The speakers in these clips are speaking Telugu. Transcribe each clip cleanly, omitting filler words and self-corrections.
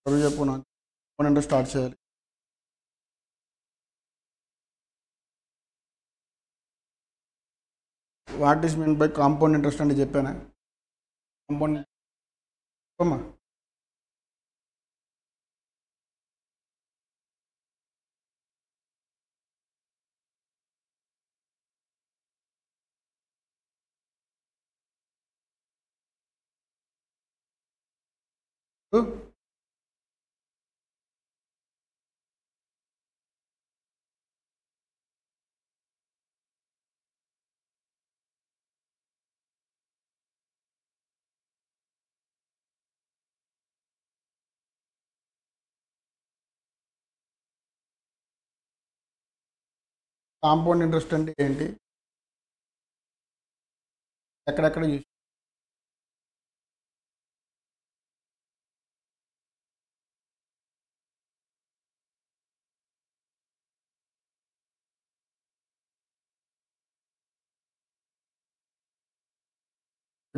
చదువు చెప్పు నాకు. కాంపౌండ్ స్టార్ట్ చేయాలి. What is mean by compound interest అంటే చెప్పానా? కాంపౌండ్ అమ్మా కాంపౌండ్ ఇంట్రెస్ట్ అంటే ఏంటి? ఎక్కడెక్కడ యూస్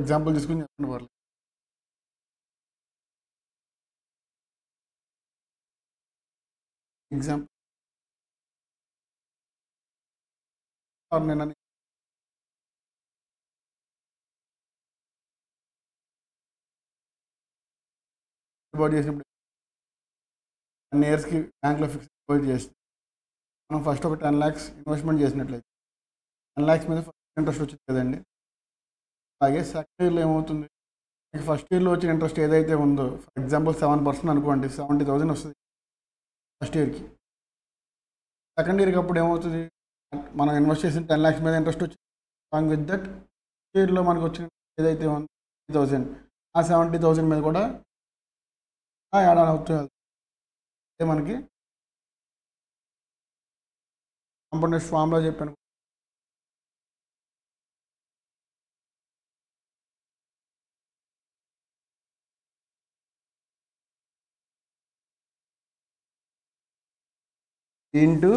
ఎగ్జాంపుల్ తీసుకుని చెప్పండి పర్లేదు. ఎగ్జాంపుల్ నేను డిపాజిట్ చేసినప్పుడు 10 ఇయర్స్కి బ్యాంక్లో ఫిక్స్డ్ డిపాజిట్ చేస్తే మనం ఫస్ట్ ఒక 10 lakhs ఇన్వెస్ట్మెంట్ చేసినట్లయితే 10 lakhs మీద ఫస్ట్ ఇంట్రెస్ట్ వచ్చింది కదండి. అలాగే సెకండ్ ఇయర్లో ఏమవుతుంది? మీకు ఫస్ట్ ఇయర్లో వచ్చిన ఇంట్రెస్ట్ ఏదైతే ఉందో, ఫర్ ఎగ్జాంపుల్ 7% అనుకోండి, 70,000 వస్తుంది ఫస్ట్ ఇయర్కి. సెకండ్ ఇయర్కి అప్పుడు ఏమవుతుంది? మనం ఇన్వెస్ట్ చేసిన 10 lakhs మీద ఇంట్రెస్ట్ వచ్చింది. అలాంగ్ విత్ దట్ ఇయర్లో మనకు వచ్చిన ఏదైతే ఉందో 70,000, ఆ 70,000 మీద కూడా యాడ్ ఆన్ అవుతుంది. అదే మనకి కాంపౌండ్ ఇంట్రెస్ట్ ఫార్ములా చెప్పాను. Into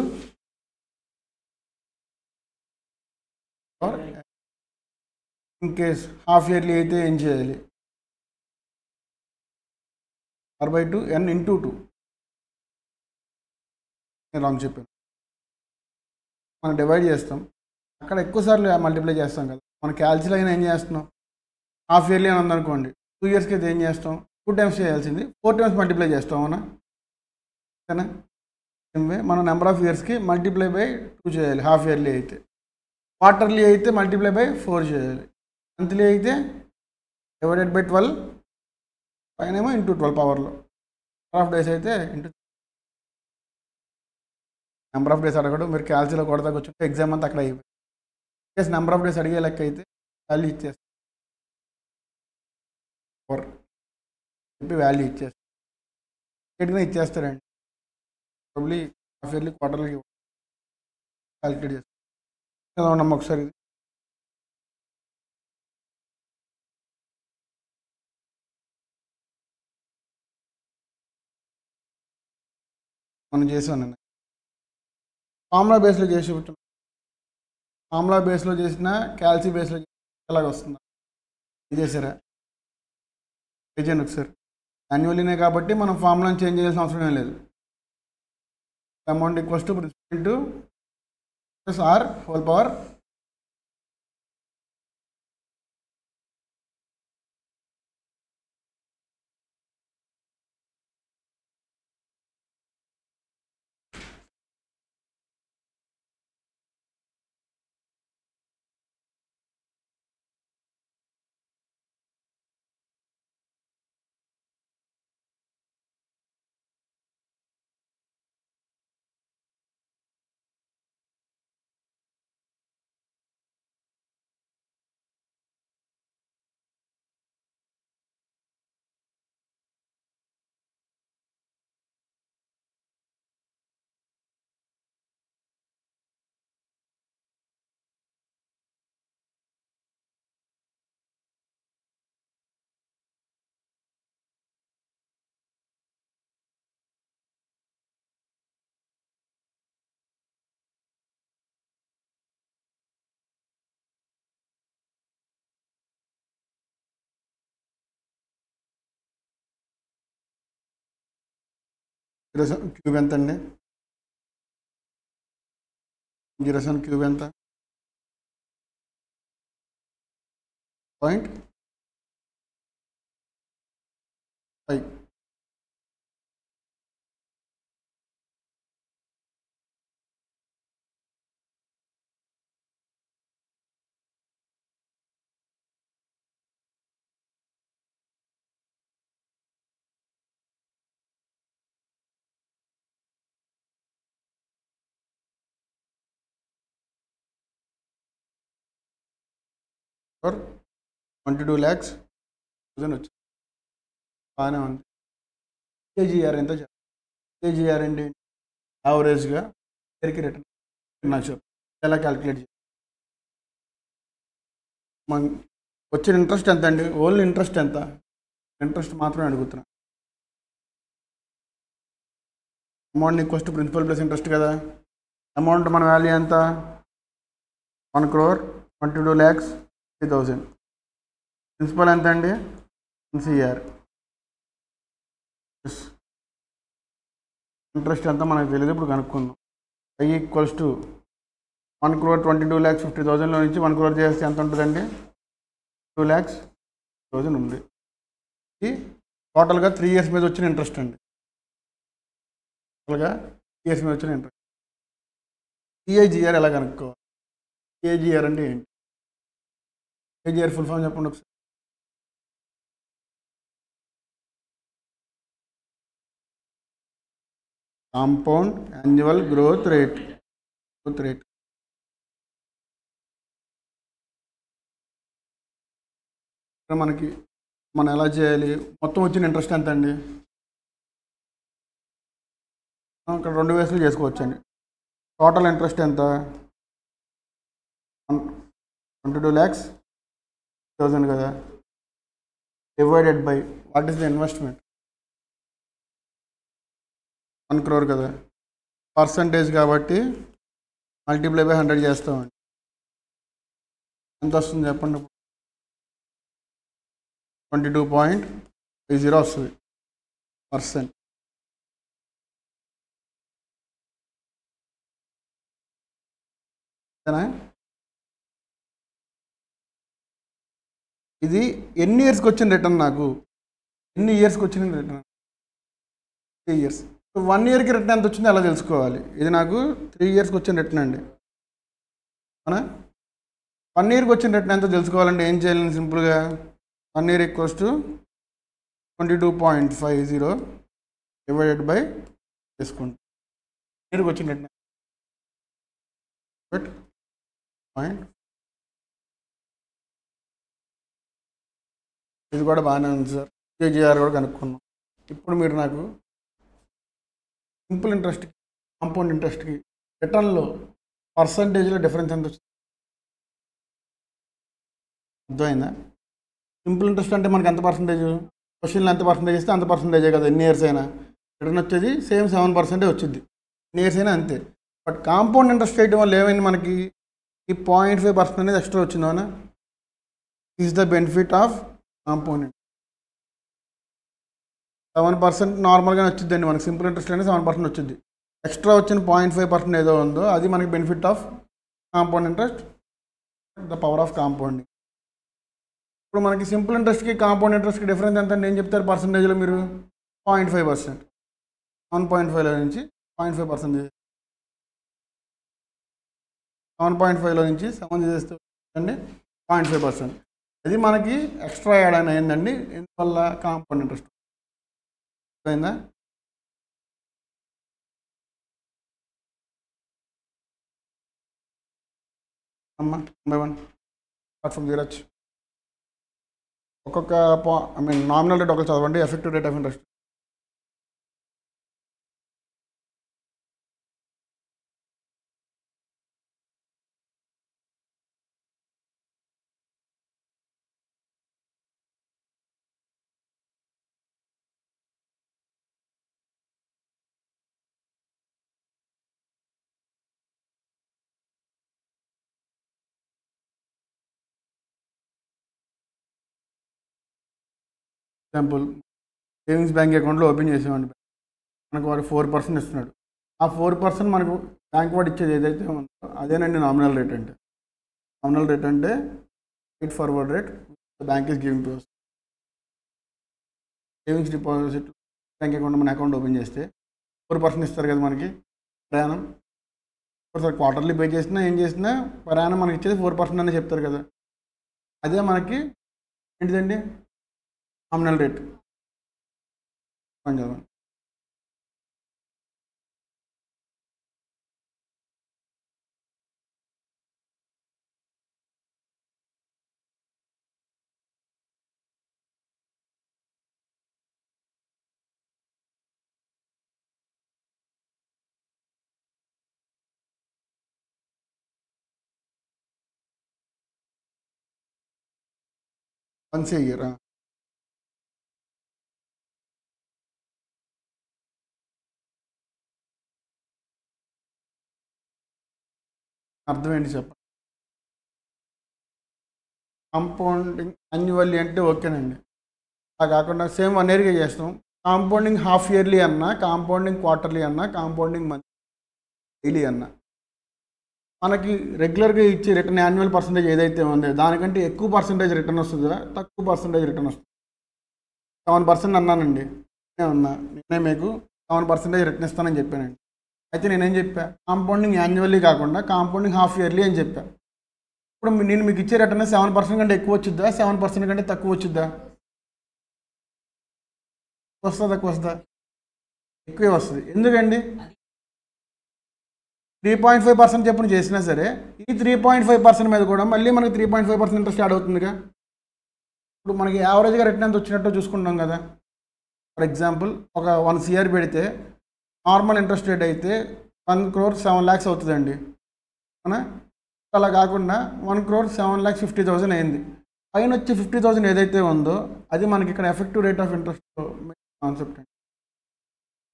in case half yearly అయితే ఏం చేయాలి? R/2 n into 2. నేను రాంగ్ చెప్పాను. మనం డివైడ్ చేస్తాం, అక్కడ ఎక్కువసార్లు మల్టిప్లై చేస్తాం కదా. మన క్యాల్సిలో అయినా ఏం చేస్తున్నాం? హాఫ్ ఇయర్లీ అని ఉందనుకోండి, 2 yearsకి అయితే ఏం చేస్తాం? 2 times చేయాల్సింది 4 times మల్టిప్లై చేస్తాం, అవునా? ఓకేనా? సేమ్ మనం నెంబర్ ఆఫ్ ఇయర్స్కి మల్టిప్లై బై 2 చేయాలి హాఫ్ ఇయర్లీ అయితే. క్వార్టర్లీ అయితే మల్టిప్లై బై 4 చేయాలి. మంత్లీ అయితే డివైడెడ్ బై 12 పైన ఏమో ఇంటూ 12 పవర్లో. నెంబర్ ఆఫ్ డేస్ అయితే ఇంటూ నెంబర్ ఆఫ్ డేస్ అడగడం. మీరు క్యాల్సిలో కొడతా కూర్చుంటే ఎగ్జామ్ అంతా అక్కడ అయిపోయింది. కేసు నెంబర్ ఆఫ్ డేస్ అడిగే లెక్క అయితే వాల్యూ ఇచ్చేస్తాం, చెప్పి వాల్యూ ఇచ్చేస్తాం, స్టేట్గా ఇచ్చేస్తారండి. Probably half yearly quarterly calculate చేస్తాం. చదవండి ఒకసారి ఇది. మనం చేసాం నేను ఫార్ములా బేస్లో చేసి చూపుతున్నాం. ఫార్ములా బేస్లో చేసిన క్యాల్సీ బేస్లో ఎలాగ వస్తుందా? ఇది చేసారా? చేయండి ఒకసారి. యాన్యువల్లీనే కాబట్టి మనం ఫార్ములాని చేంజ్ చేయాల్సిన అవసరం ఏం లేదు. Amount equals to principal to R whole power 07 cube ఎంత అండి? 07 క్యూబ్ ఎంత? 0.5. ఫర్ 22 lakhs వచ్చింది. బాగానే ఉంది. కేజీఆర్ ఎంత? కేజీఆర్ ఏంటి? యావరేజ్గా ఇయర్కి రిటర్న్ నాకు ఎలా క్యాలిక్యులేట్ చేయాలి? మన వచ్చిన ఇంట్రెస్ట్ ఎంత అండి? ఓన్లీ ఇంట్రెస్ట్ ఎంత? ఇంట్రెస్ట్ మాత్రమే అడుగుతున్నా. Amount equals to principal plus interest కదా. అమౌంట్ మన వాల్యూ ఎంత? 1,22,50,000. ప్రిన్సిపల్ ఎంత అండి? 1 CR. ఇంట్రెస్ట్ ఎంత మనకు తెలియదు, ఇప్పుడు కనుక్కుందాం. I ఈక్వల్స్ టు 1,22,50,000లో నుంచి 1 crore చేస్తే ఎంత ఉంటుందండి? 2,00,000 ఉంది. ఇది టోటల్గా 3 years మీద వచ్చిన ఇంట్రెస్ట్ అండి. టోటల్గా 3 years మీద వచ్చిన ఇంట్రెస్ట్. CAGR ఎలా కనుక్కోవాలి? CAGR అంటే ఏంటి? CAGR ఫుల్ ఫామ్ చెప్పండి ఒకసారి. Compound annual growth rate. మనకి మనం ఎలా చేయాలి? మొత్తం వచ్చిన ఇంట్రెస్ట్ ఎంత అండి? ఇక్కడ 2 వేస్లు చేసుకోవచ్చండి. టోటల్ ఇంట్రెస్ట్ ఎంత? 22,00,000 కదా, divided by what is the investment? 1 crore కదా. పర్సంటేజ్ కాబట్టి మల్టిప్లై బై 100 చేస్తామండి. ఎంత వస్తుంది చెప్పండి? 22.50 వస్తుంది %. ఇది ఎన్ని ఇయర్స్కి వచ్చిన రిటర్న్? నాకు ఎన్ని ఇయర్స్కి వచ్చిన రిటర్న్? 3 years. 1 yearకి రిటర్న్ ఎంత వచ్చిందో ఎలా తెలుసుకోవాలి? ఇది నాకు 3 yearsకి వచ్చిన రిటర్న్ అండి. అవునా? 1 yearకి వచ్చిన రిటర్న్ ఎంత తెలుసుకోవాలంటే ఏం చేయాలి? సింపుల్గా 1 year equals to 22.50 divided by చేసుకుంటాం. 1 yearకి వచ్చిన రిటర్న్ పాయింట్. ఇది కూడా బాగానే ఉంది సార్. కేజీఆర్ కూడా కనుక్కున్నాం. ఇప్పుడు మీరు నాకు సింపుల్ ఇంట్రెస్ట్కి కాంపౌండ్ ఇంట్రెస్ట్కి రిటర్న్లో పర్సంటేజ్లో డిఫరెన్స్ ఎంత వచ్చింది? అర్థమైందా? సింపుల్ ఇంట్రెస్ట్ అంటే మనకి ఎంత పర్సంటేజ్? క్వశ్చన్లో ఎంత పర్సంటేజ్ ఇస్తే అంత పర్సంటేజే కదా. ఎన్ని ఇయర్స్ అయినా రిటర్న్ వచ్చేది సేమ్ 7% వచ్చింది. ఎన్ని ఇయర్స్ అయినా అంతే. బట్ కాంపౌండ్ ఇంట్రెస్ట్ చేయడం వల్ల ఏమైంది? మనకి ఈ 0.5% అనేది ఎక్స్ట్రా వచ్చింది. అవునా? Is the benefit of compound. 7% నార్మల్గానే వచ్చిందండి మనకి. సింపుల్ ఇంట్రెస్ట్ అనేది 7% వచ్చింది. ఎక్స్ట్రా వచ్చిన 0.5% ఏదో ఉందో అది మనకి benefit of compound interest, the power of compounding. ఇప్పుడు మనకి సింపుల్ ఇంట్రెస్ట్కి కాంపౌండ్ ఇంట్రెస్ట్కి డిఫరెన్స్ ఎంత అంటే ఏం చెప్తారు పర్సంటేజ్లో మీరు? 0.5%. 1.5లో నుంచి 0.5%. 7.5లో నుంచి 7 చేస్తే అండి 0.5%. అది మనకి ఎక్స్ట్రా యాడ్ అని అయిందండి. ఎందువల్ల? Compound interest. అయిందా? అమ్మా 1 ఫ్రమ్ జీరో. ఒక్కొక్క నామినల్ రేట్ ఒకటి చదవండి. Effective rate of interest. Example, savings bank అకౌంట్లో ఓపెన్ చేసామండి. మనకు వాడు 4% ఇస్తున్నాడు. ఆ 4% మనకు బ్యాంక్ వాడు ఇచ్చేది ఏదైతే ఉందో అదేనండి నామినల్ రేట్ అంటే. నామినల్ రేట్ అంటే straightforward rate bank is giving to us. Savings deposit bank account మన అకౌంట్ ఓపెన్ చేస్తే 4% ఇస్తారు కదా మనకి ప్రయాణం. క్వార్టర్లీ పే చేసినా ఏం చేసినా ప్రయాణం మనకి ఇచ్చేది 4% అని చెప్తారు కదా. అదే మనకి ఏంటిదండి నామినల్ రేట్. చదవండి. వన్స్ ఏ ఇయర్. అర్థం ఏంటి చెప్పండి. కాంపౌండింగ్ యాన్యువల్లీ అంటే ఓకేనండి. అలా కాకుండా సేమ్ 1 ఇయర్గా చేస్తాం. కాంపౌండింగ్ హాఫ్ ఇయర్లీ అన్నా, కాంపౌండింగ్ క్వార్టర్లీ అన్నా, కాంపౌండింగ్ మంత్ డైలీ అన్నా మనకి రెగ్యులర్గా ఇచ్చే రిటర్న్ యాన్యువల్ పర్సంటేజ్ ఏదైతే ఉందో దానికంటే ఎక్కువ పర్సంటేజ్ రిటర్న్ వస్తుందా, తక్కువ పర్సంటేజ్ రిటర్న్ వస్తుంది? 7% అన్నానండి. నేనే మీకు 7% రిటర్న్ ఇస్తానని చెప్పానండి. అయితే నేనేం చెప్పా, కాంపౌండింగ్ యాన్యువల్లీ కాకుండా కాంపౌండింగ్ హాఫ్ ఇయర్లీ అని చెప్పా. ఇప్పుడు నేను మీకు ఇచ్చే రిటర్న్ 7% కంటే ఎక్కువ వచ్చిద్దా, 7% కంటే తక్కువ వచ్చిద్దా? తక్కువ వస్తుందా? ఎక్కువే వస్తుంది. ఎందుకండి? 3.5% చెప్పున చేసినా సరే ఈ 3.5% మీద కూడా మళ్ళీ మనకి 3.5% ఇంట్రెస్ట్ యాడ్ అవుతుందిగా. ఇప్పుడు మనకి యావరేజ్గా రిటర్న్ ఎంత వచ్చినట్టు చూసుకుంటాం కదా. ఫర్ ఎగ్జాంపుల్ ఒక 1 CR పెడితే నార్మల్ ఇంట్రెస్ట్ రేట్ అయితే 1 crore 7 lakhs అవుతుందండి. అవునా? అలా కాకుండా 1 crore 7,50,000 అయింది. పైన వచ్చి 50,000 ఏదైతే ఉందో అది మనకి ఇక్కడ effective rate of interest concept అండి.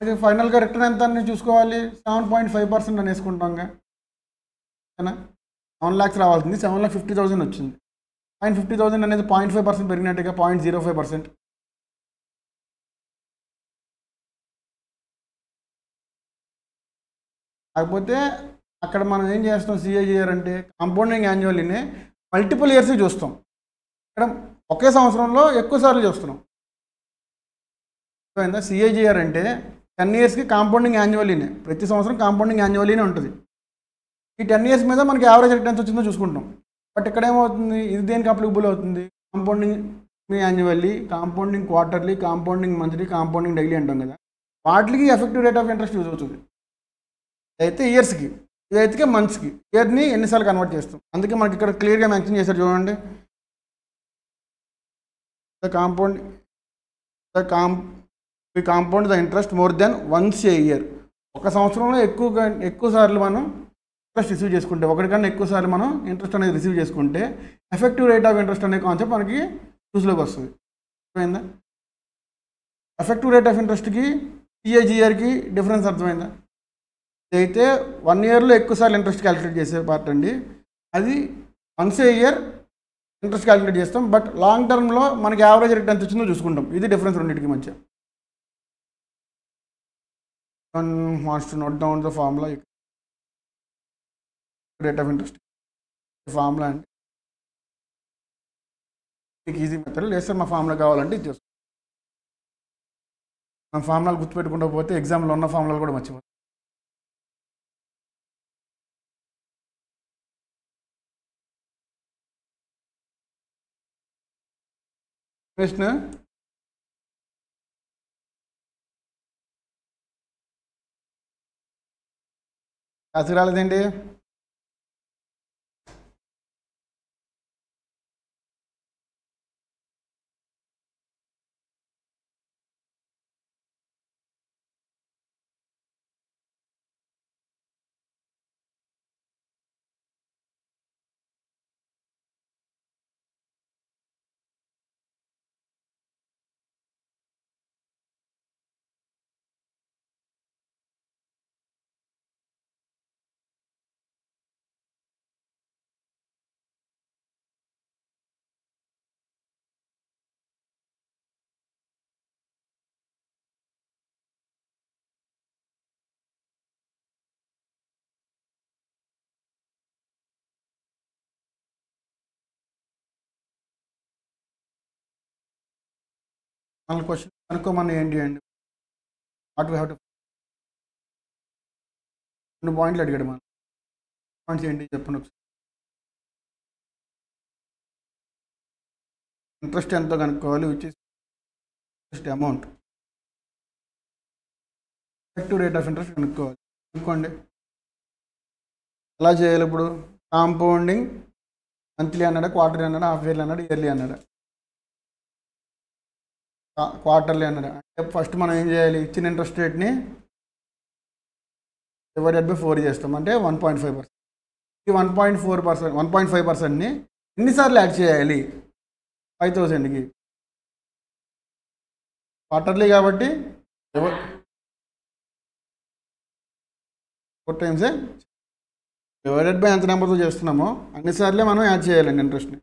అది ఫైనల్గా రిటర్న్ ఎంత అని చూసుకోవాలి. 7.5% అని వేసుకుంటాంగా. ఓకేనా? 7 lakhs రావాల్సింది 7,50,000 వచ్చింది. పైన 50,000 అనేది 0.5% పెరిగినట్టుగా 0.05%. కాకపోతే అక్కడ మనం ఏం చేస్తాం, సిఏజిఆర్ అంటే కాంపౌండింగ్ యాన్యువల్లీనే మల్టిపుల్ ఇయర్స్ చూస్తాం. ఇక్కడ ఒకే సంవత్సరంలో ఎక్కువ సార్లు చూస్తున్నాం. అర్థమైందా? సిఏజిఆర్ అంటే 10 yearsకి కాంపౌండింగ్ యాన్యువల్లీనే, ప్రతి సంవత్సరం కాంపౌండింగ్ యాన్యువల్లీనే ఉంటుంది. ఈ 10 years మీద మనకి యావరేజ్ రిటర్న్స్ వచ్చిందో చూసుకుంటాం. బట్ ఇక్కడ ఏమవుతుంది, ఇది దేనికి అప్లికబుల్ అవుతుంది? Compounding annually, compounding quarterly, compounding monthly, compounding daily అంటాం కదా. వాటికి effective rate of interest use అవుతుంది. అయితే ఇయర్స్కి, ఇదైతే మంత్స్కి. ఇయర్ని ఎన్నిసార్లు కన్వర్ట్ చేస్తాం. అందుకే మనకి ఇక్కడ క్లియర్గా మెన్షన్ చేశారు చూడండి. Compound the interest more than once A year. ఒక సంవత్సరంలో ఎక్కువ సార్లు మనం ఇంట్రెస్ట్ రిసీవ్ చేసుకుంటే, ఒకటికన్నా ఎక్కువ సార్లు మనం ఇంట్రెస్ట్ అనేది రిసీవ్ చేసుకుంటే ఎఫెక్టివ్ రేట్ ఆఫ్ ఇంట్రెస్ట్ అనే కాన్సెప్ట్ మనకి యూస్లోకి వస్తుంది. అర్థమైందా? ఎఫెక్టివ్ రేట్ ఆఫ్ ఇంట్రెస్ట్కి సిఏజిఆర్కి డిఫరెన్స్ అర్థమైందా? ఇదైతే 1 yearలో ఎక్కువసార్లు ఇంట్రెస్ట్ క్యాలిక్యులేట్ చేసే పార్ట్ అండి. అది వన్స్ ఏ ఇయర్ ఇంట్రెస్ట్ క్యాలిక్యులేట్ చేస్తాం. బట్ లాంగ్ టర్మ్లో మనకి యావరేజ్ రేట్ ఎంత వచ్చిందో చూసుకుంటాం. ఇది డిఫరెన్స్ రెండింటికి మధ్య. Wants to note down the formula rate of interest formula అంటే మీకు ఈజీ మెథడ్. లేదు సార్ మా ఫార్ములా కావాలంటే ఇది చేసుకోండి. మన ఫార్ములాలు గుర్తుపెట్టుకుంటూ పోతే ఎగ్జామ్లో ఉన్న ఫార్ములాలు కూడా మర్చిపోతాం. ప్రశ్న కాసి రాలేదండి. మన క్వశ్చన్ కనుక్కోమని ఏంటి అండి వాట్ వీ హ్యావ్ టు 2 పాయింట్లు అడిగాడు మనం పాయింట్స్ ఏంటి చెప్పండి ఒకసారి ఇంట్రెస్ట్ ఎంతో కనుక్కోవాలి which is interest amount effective rate of interest కనుక్కోవాలి అనుకోండి ఎలా చేయాలి ఇప్పుడు కాంపౌండింగ్ మంత్లీ అన్నాడా క్వార్టర్లీ అన్నాడా హాఫ్ ఇయర్లీ అన్నాడు ఇయర్లీ అన్నాడా క్వార్టర్లీ అన్నాడా అంటే ఫస్ట్ మనం ఏం చేయాలి ఇచ్చిన ఇంట్రెస్ట్ రేట్ని డివైడెడ్ బై 4 చేస్తాం అంటే 1.5%. ఈ 1.5%ని ఎన్నిసార్లు యాడ్ చేయాలి 5,000కి క్వార్టర్లీ కాబట్టి 4 టైమ్సే డివైడెడ్ బై ఎంత నెంబర్తో చేస్తున్నామో అన్నిసార్లే మనం యాడ్ చేయాలండి ఇంట్రెస్ట్ని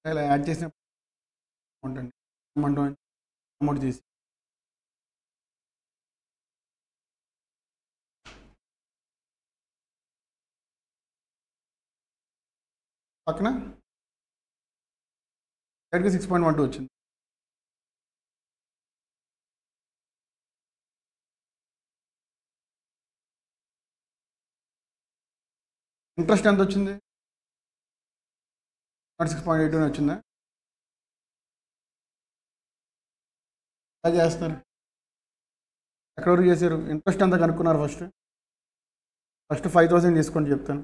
ఇలా యాడ్ చేసిన అమౌంట్ అండి అమౌంట్ తీసి పక్కన 6.12 వచ్చింది ఇంట్రెస్ట్ ఎంత వచ్చింది 6.82 వచ్చిందా ఎలా చేస్తారు ఎక్కడ వరకు చేశారు ఇంట్రెస్ట్ ఎంత కనుక్కున్నారు ఫస్ట్ 5,000 తీసుకోండి చెప్తాను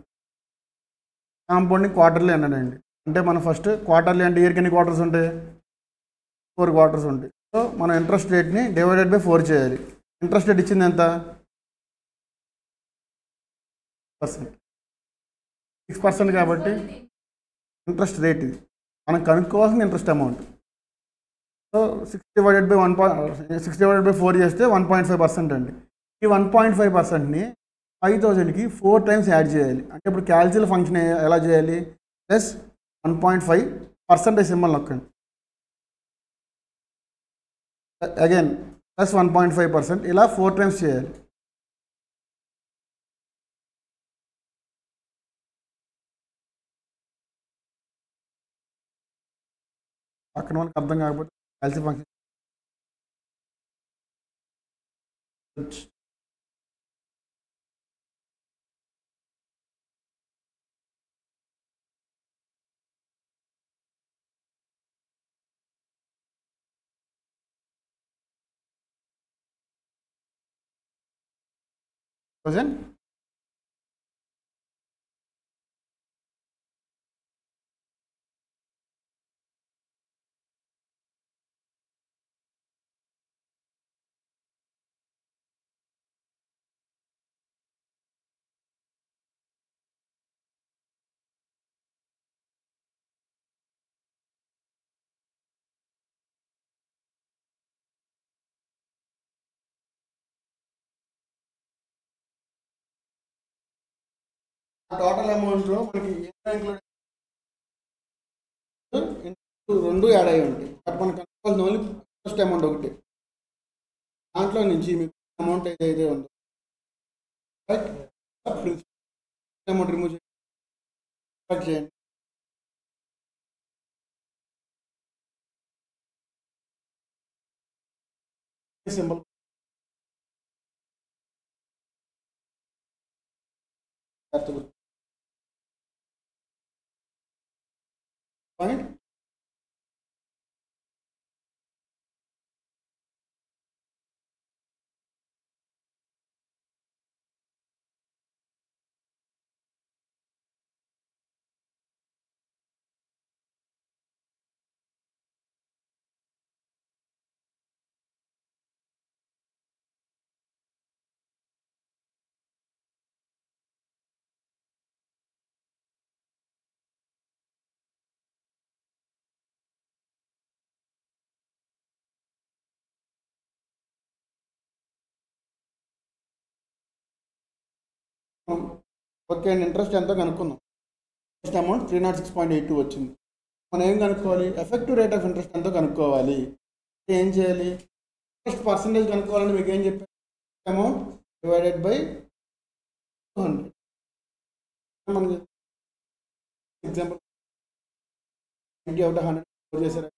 కాంపౌండింగ్ క్వార్టర్లీ అన్నాడండి అంటే మనం ఫస్ట్ క్వార్టర్లీ అంటే ఇయర్కి ఎన్ని క్వార్టర్స్ ఉంటాయి 4 క్వార్టర్స్ ఉంటాయి సో మనం ఇంట్రెస్ట్ రేట్ని డివైడెడ్ బై 4 చేయాలి ఇంట్రెస్ట్ రేట్ ఇచ్చింది ఎంత 6% కాబట్టి ఇంట్రెస్ట్ రేట్ ఇది మనం కనుక్కోవాల్సిన ఇంట్రెస్ట్ అమౌంట్ సో 6/4 చేస్తే 1.5% అండి ఈ 1.5%ని 5,000కి 4 టైమ్స్ యాడ్ చేయాలి అంటే ఇప్పుడు క్యాల్సిల్ ఫంక్షన్ ఎలా చేయాలి ప్లస్ 1.5% సింబల్ నొక్కండి అగైన్ ప్లస్ 1.5% ఇలా 4 టైమ్స్ చేయాలి పక్కన వాళ్ళకి అర్థం కాకపోతే క్యాల్సిల్ ఫంక్షన్ టోటల్ అమౌంట్లో మనకి ఇంక్లూడ్ 2 యాడ్ అయ్యి ఉంటాయి బట్ మనకు కనుక్కోవాల్సిన ఓన్లీ ఫస్ట్ అమౌంట్ ఒకటి దాంట్లో నుంచి మీకు అమౌంట్ ఏదైతే ఉందో రైట్ అమౌంట్ రిమూవ్ చేయండి సింబల్ పాయింట్ ఓకే అండి, ఇంట్రెస్ట్ ఎంతో కనుక్కుందాం. ఇంట్రెస్ట్ అమౌంట్ 306.82 వచ్చింది. మనం ఏం కనుక్కోవాలి? ఎఫెక్టివ్ రేట్ ఆఫ్ ఇంట్రెస్ట్ ఎంతో కనుక్కోవాలి. ఏం చేయాలి? ఇంట్రెస్ట్ పర్సంటేజ్ కనుక్కోవాలని మీకు ఏం చెప్పారు? Amount divided by 200. మనకి ఎగ్జాంపుల్ 90 అవుట్ ఆఫ్ 100 చేశారు.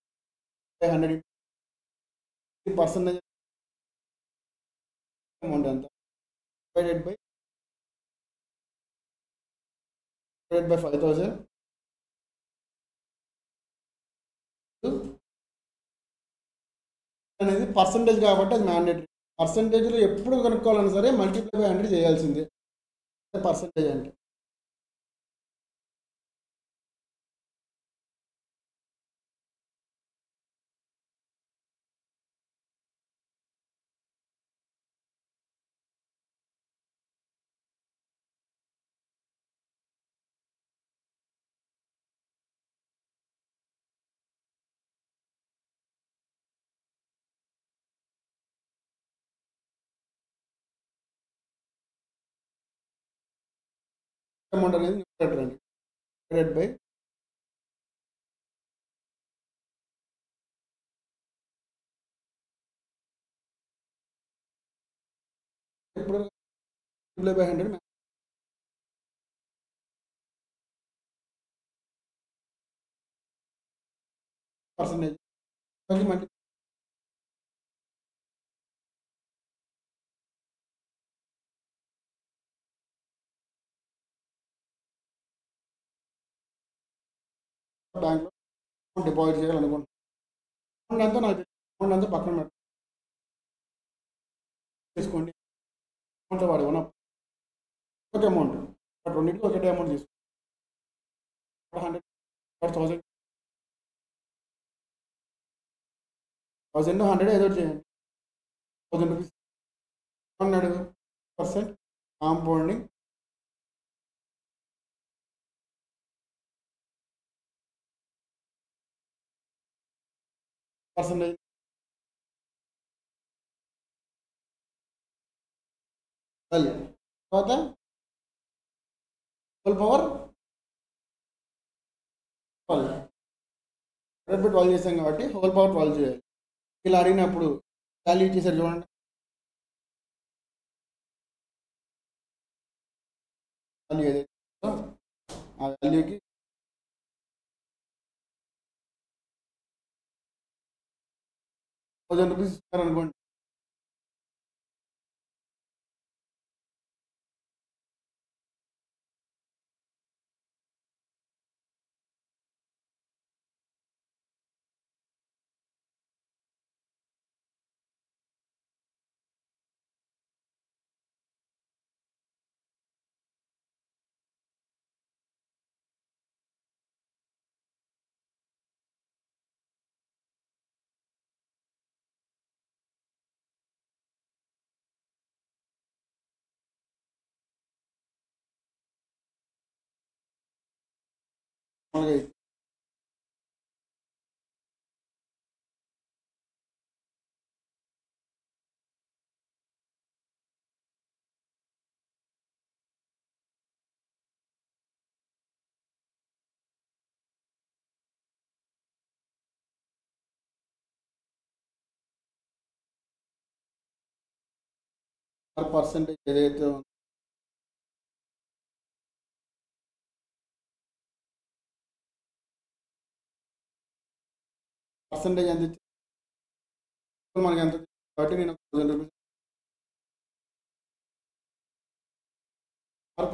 100 పర్సంటేజ్ అమౌంట్ ఎంత? డివైడెడ్ బై 5000 అనేది పర్సంటేజ్ కాబట్టి అది మ్యాండేటరీ. పర్సంటేజ్లో ఎప్పుడు కనుక్కోవాలన్నా సరే మల్టిప్లై బై 100 చేయాల్సిందే పర్సంటేజ్ అంటే. అమౌంట్ అనేది న్యూమరేటర్ అండి. డివైడెడ్ బై ఇప్పుడు మల్టిప్లై బై 100 పర్సంటేజ్. మళ్ళీ బ్యాంక్లో డిపాజిట్ చేయాలనుకుంటున్నాను. అమౌంట్ ఎంతో నాకు తెలియదు. అమౌంట్ ఎంతో పక్కన తీసుకోండి. అమౌంట్లో వాడు ఉన్న ఒక అమౌంట్ రెండింటికి ఒకటే అమౌంట్ తీసుకోండి. 100 1000 100 ఏదో ఒకటి చేయండి. 1000 రూపీస్ అన్నాడు. Percent compounding percentage value. తర్వాత హోల్ పవర్ 12. 12 చేసాం కాబట్టి హోల్ పవర్ 12 చేయాలి. ఇలా అడిగినప్పుడు వాల్యూ ఇచ్చేసారు చూడండి. వాల్యూ ఏదైతే ఉందో ఆ వాల్యూకి 1000 రూపీస్ ఇస్తారనుకోండి. మామూలుగా పర్సెంటేజ్ ఏదైతే ఉందో పర్సెంటేజ్ ఎంత ఇచ్చారు మనకి ఎంత కాబట్టి నేను 1000 rupees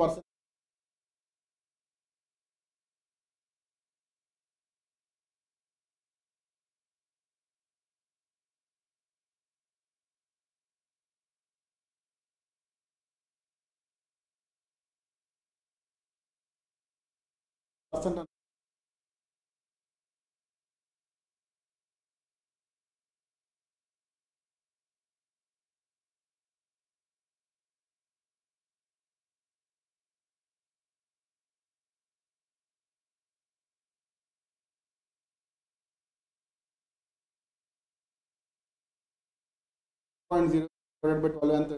percent percent .0 divided by 12 ఎంత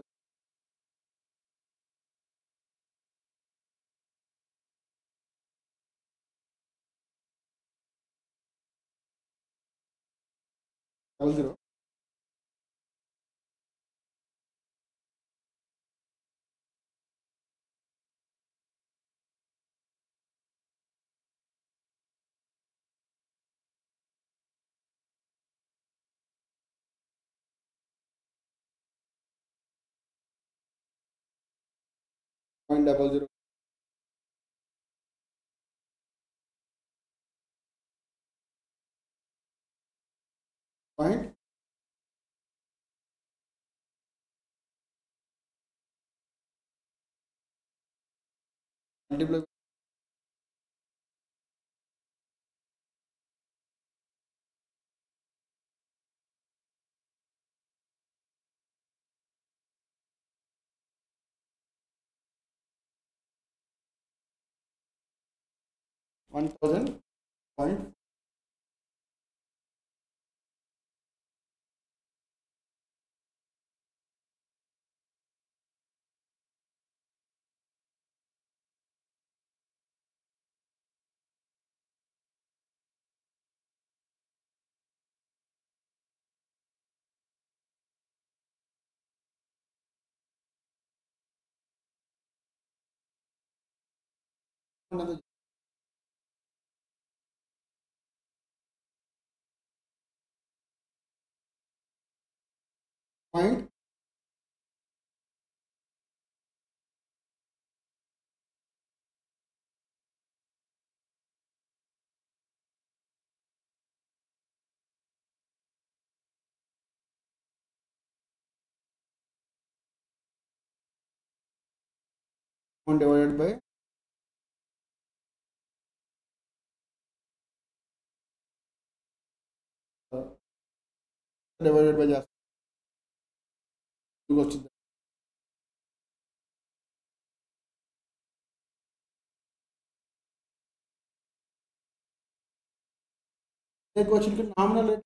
00 0.00 point multiply 1000 point point divided by చేస్తాం వచ్చింది. క్వశ్చన్కి nominal rate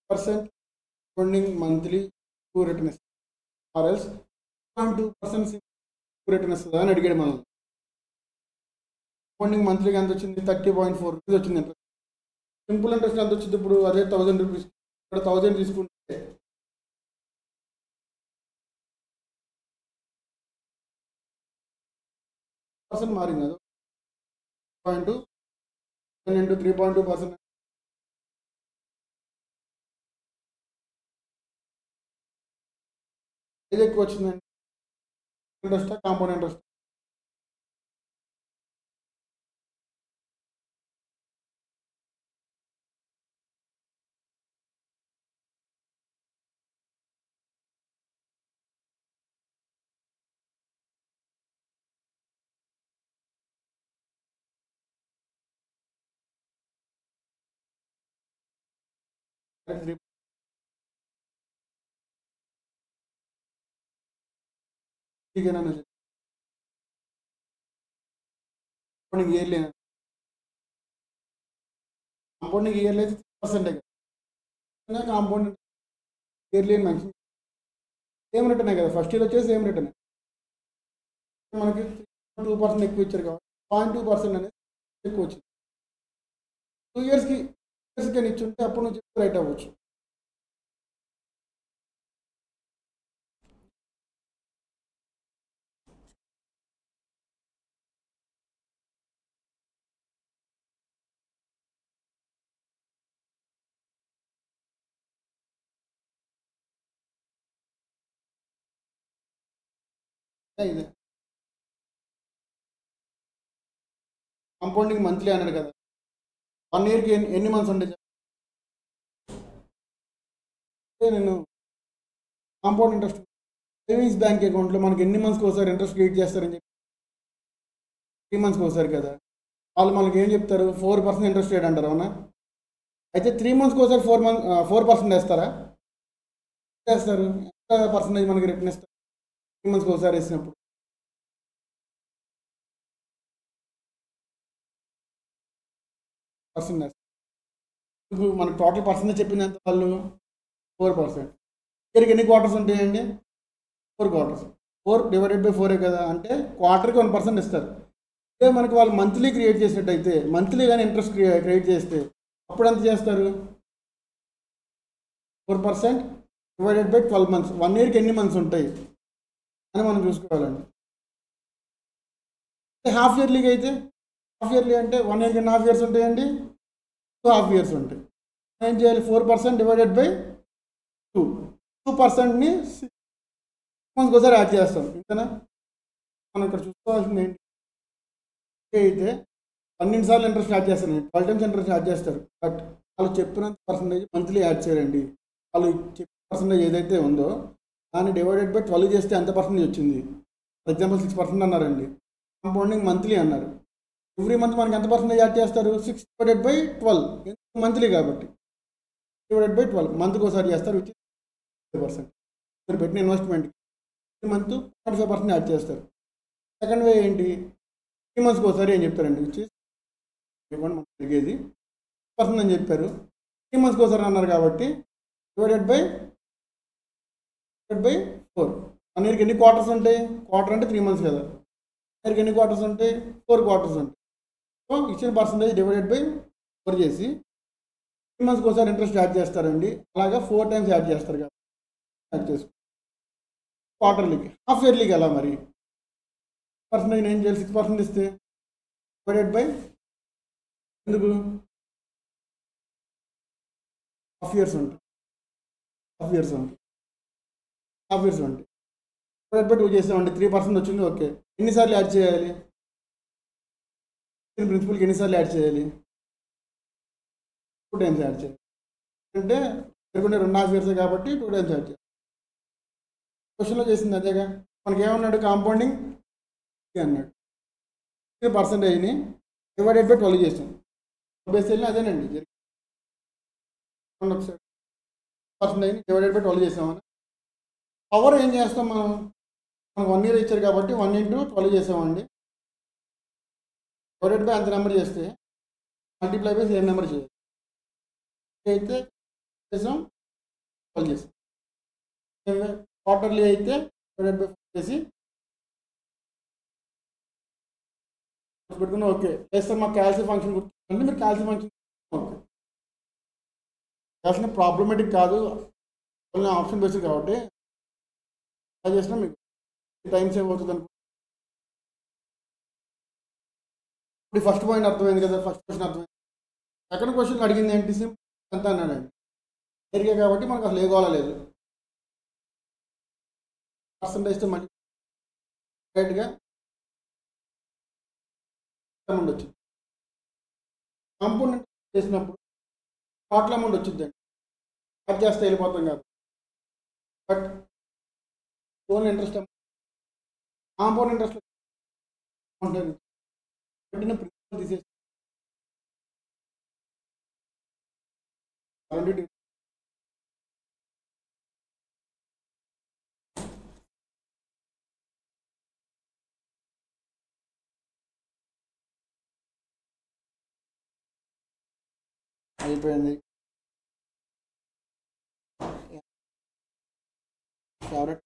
percent funding monthly return ఇస్తుంది ఆర్ ఎల్స్ 2% రిటర్న్ ఇస్తుంది అని అడిగాడు మనల్ని. ఫండింగ్ మంత్లీకి ఎంత వచ్చింది? 30.4 రూపీస్ వచ్చింది ఇంట్రెస్ట్. సింపుల్ ఇంట్రెస్ట్ ఎంత వచ్చింది ఇప్పుడు? అదే 1000 రూపీస్. ఇక్కడ 1000 తీసుకుంటే పర్సెంట్ మారింది. అది 0.2 into 3.2%. ఏది ఎక్కువ వచ్చిందండి? Interest compound interest? Compounding yearly compounding yearly 3% కదా. కాంపౌండ్ ఇయర్లీ అని మెన్షన్ సేమ్ రిటర్నే కదా. ఫస్ట్ ఇయర్ వచ్చేసి సేమ్ రిటర్న్. మనకి 2% ఎక్కువ ఇచ్చారు కాబట్టి 0.2% అనేది ఎక్కువ వచ్చింది. 2 ఇయర్స్కి కానీ ఇచ్చుంటే అప్పుడు నుంచి రైట్ అవ్వచ్చు. ఇదే కాంపౌండింగ్ మంత్లీ అన్నాడు కదా. 1 ఇయర్కి ఎన్ని మంత్స్ ఉంటాయి? నేను కాంపౌండ్ ఇంట్రెస్ట్ సేవింగ్స్ బ్యాంక్ అకౌంట్లో మనకి ఎన్ని మంత్స్కి ఒకసారి ఇంట్రెస్ట్ క్రియేట్ చేస్తారని చెప్పి 3 మంత్స్కి ఒకసారి కదా. వాళ్ళు మనకి ఏం చెప్తారు? 4% ఇంట్రెస్ట్ రేట్ అంటారు. అవునా? అయితే 3 మంత్స్కి ఒకసారి 4% వేస్తారా? వేస్తారు. ఎంత పర్సెంటేజ్ మనకి రిటర్న్ ఇస్తారు 3 మంత్స్కి ఒకసారి వేసినప్పుడు? పర్సెంట్ ఇప్పుడు మనకు టోటల్ పర్సెంటేజ్ చెప్పింది ఎంత? వాళ్ళు 4%. ఇయర్కి ఎన్ని క్వార్టర్స్ ఉంటాయండి? 4 క్వార్టర్స్. 4/4 కదా, అంటే క్వార్టర్కి 1% ఇస్తారు. అదే మనకి వాళ్ళు మంత్లీ క్రియేట్ చేసినట్టయితే, మంత్లీ కానీ ఇంట్రెస్ట్ క్రియేట్ చేస్తే అప్పుడు ఎంత చేస్తారు? 4% డివైడెడ్ బై 12 months. 1 yearకి ఎన్ని మంత్స్ ఉంటాయి అని మనం చూసుకోవాలండి. హాఫ్ ఇయర్లీకి అయితే, హాఫ్ ఇయర్లీ అంటే 1 yearకి ఎన్ని హాఫ్ ఇయర్స్ ఉంటాయండి? 2 హాఫ్ ఇయర్స్ ఉంటాయి. ఏం చేయాలి? 4% డివైడెడ్ బై 2. 2%ని 6 months ఒకసారి యాడ్ చేస్తాం. ఇంతనా? మనం ఇక్కడ చూసుకోవాల్సింది ఏంటి అయితే 12 సార్లు ఇంట్రెస్ట్ యాడ్ చేస్తారు, 12 times ఇంట్రెస్ట్ యాడ్ చేస్తారు. బట్ వాళ్ళు చెప్పినంత పర్సంటేజ్ మంత్లీ యాడ్ చేయరండి. వాళ్ళు చెప్పిన పర్సంటేజ్ ఏదైతే ఉందో దాన్ని డివైడెడ్ బై 12 చేస్తే ఎంత పర్సంటేజ్ వచ్చింది? ఫర్ ఎగ్జాంపుల్ 6% అన్నారండి. కాంపౌండింగ్ మంత్లీ అన్నారు. ఎవ్రీ మంత్ మనకి ఎంత పర్సంటేజ్ యాడ్ చేస్తారు? 6 డివైడెడ్ బై 12, మంత్లీ కాబట్టి డివైడెడ్ బై 12 మంత్కి ఒకసారి చేస్తారు, విచ్ 5%. మీరు పెట్టిన ఇన్వెస్ట్మెంట్కి ఈ మంత్ 25% యాడ్ చేస్తారు. సెకండ్ వే ఏంటి? 3 monthsకి ఒకసారి ఏం చెప్తారండి, విచ్ మనం తిరిగేది పర్సెంట్ అని చెప్పారు. 3 monthsకి ఒకసారి అన్నారు కాబట్టి డివైడెడ్ బై 4. 1 yearకి ఎన్ని క్వార్టర్స్ ఉంటాయి? క్వార్టర్ అంటే 3 months కదా. 1 yearకి ఎన్ని క్వార్టర్స్ ఉంటాయి? 4 quarters ఉంటాయి. సో ఇచ్చిన పర్సంటేజ్ డివైడెడ్ బై 4 చేసి 3 monthsకి ఒకసారి ఇంట్రెస్ట్ యాడ్ చేస్తారండి. అలాగా 4 times యాడ్ చేస్తారు కాబట్టి యాడ్ చేసుకో. క్వార్టర్లీకి, హాఫ్ ఇయర్లీకి ఎలా మరి? పర్సంటేజ్ ఏం చేయాలి? 6% ఇస్తే డివైడెడ్ బై, ఎందుకు హాఫ్ ఇయర్స్ ఉంటాయి, హాఫ్ ఇయర్స్ ఉంటాయి డివైడెడ్ బై 2 చేసామండి. 3% వచ్చింది. ఓకే, ఎన్నిసార్లు యాడ్ చేయాలి? ప్రిన్సిపల్కి ఎన్నిసార్లు యాడ్ చేయాలి? 2 times యాడ్ చేయాలి. అంటే పెరుగుండే 2.5 years కాబట్టి 2 times యాడ్ చేయాలి. క్వశ్చన్లో చేసింది అదేగా. మనకి ఏమన్నాడు? కాంపౌండింగ్ అన్నాడు. పర్సంటేజ్ని డివైడెడ్ బై 12 చేసాం. బేసిక్గా అదేనండి పర్సంటేజ్ని డివైడెడ్ బై 12 చేసామని. పవర్ ఏం చేస్తాం మనం? మనకు 1 year ఇచ్చారు కాబట్టి 1 into 12 చేసామండి. డివైడెడ్ బై అంత నెంబర్ చేస్తే మల్టిప్లై బై సేమ్ నెంబర్ చేయాలి. అయితే చేసాం 12 చేసాం. క్వార్టర్లీ అయితే డివైడెడ్ బై 4 చేసి పెట్టుకున్నా. ఓకే, చేస్తే మాకు క్యాల్సి ఫంక్షన్ గుర్తుందండి. మీరు క్యాల్సి ఫంక్షన్ ఓకే, క్యాల్సిన ప్రాబ్లమేటిక్ కాదు, ఓన్లీ ఆప్షన్ బేస్డ్ కాబట్టి అలా చేసినా మీకు టైం సేవ్ అవుతుంది అనుకో. ఇప్పుడు ఫస్ట్ పాయింట్ అర్థమైంది కదా, ఫస్ట్ క్వశ్చన్ అర్థమైంది. సెకండ్ క్వశ్చన్ అడిగింది ఏంటి? సింపుల్ ఎంత అన్నాడండి. జరిగే కాబట్టి మనకు అసలు ఏ గోళ లేదు. పర్సంటేజ్తో మళ్ళీ రైట్గా అమౌంట్ వచ్చింది. కాంపౌండ్ చేసినప్పుడు టోటల్ అమౌంట్ వచ్చిందండి. యాడ్ చేస్తే వెళ్ళిపోతాం కాదు. But only interest compound interest ఉంటుంది. పెట్టిన ప్రిన్సిపల్ తీసేసి అయిపోయింది. ఫేవరెట్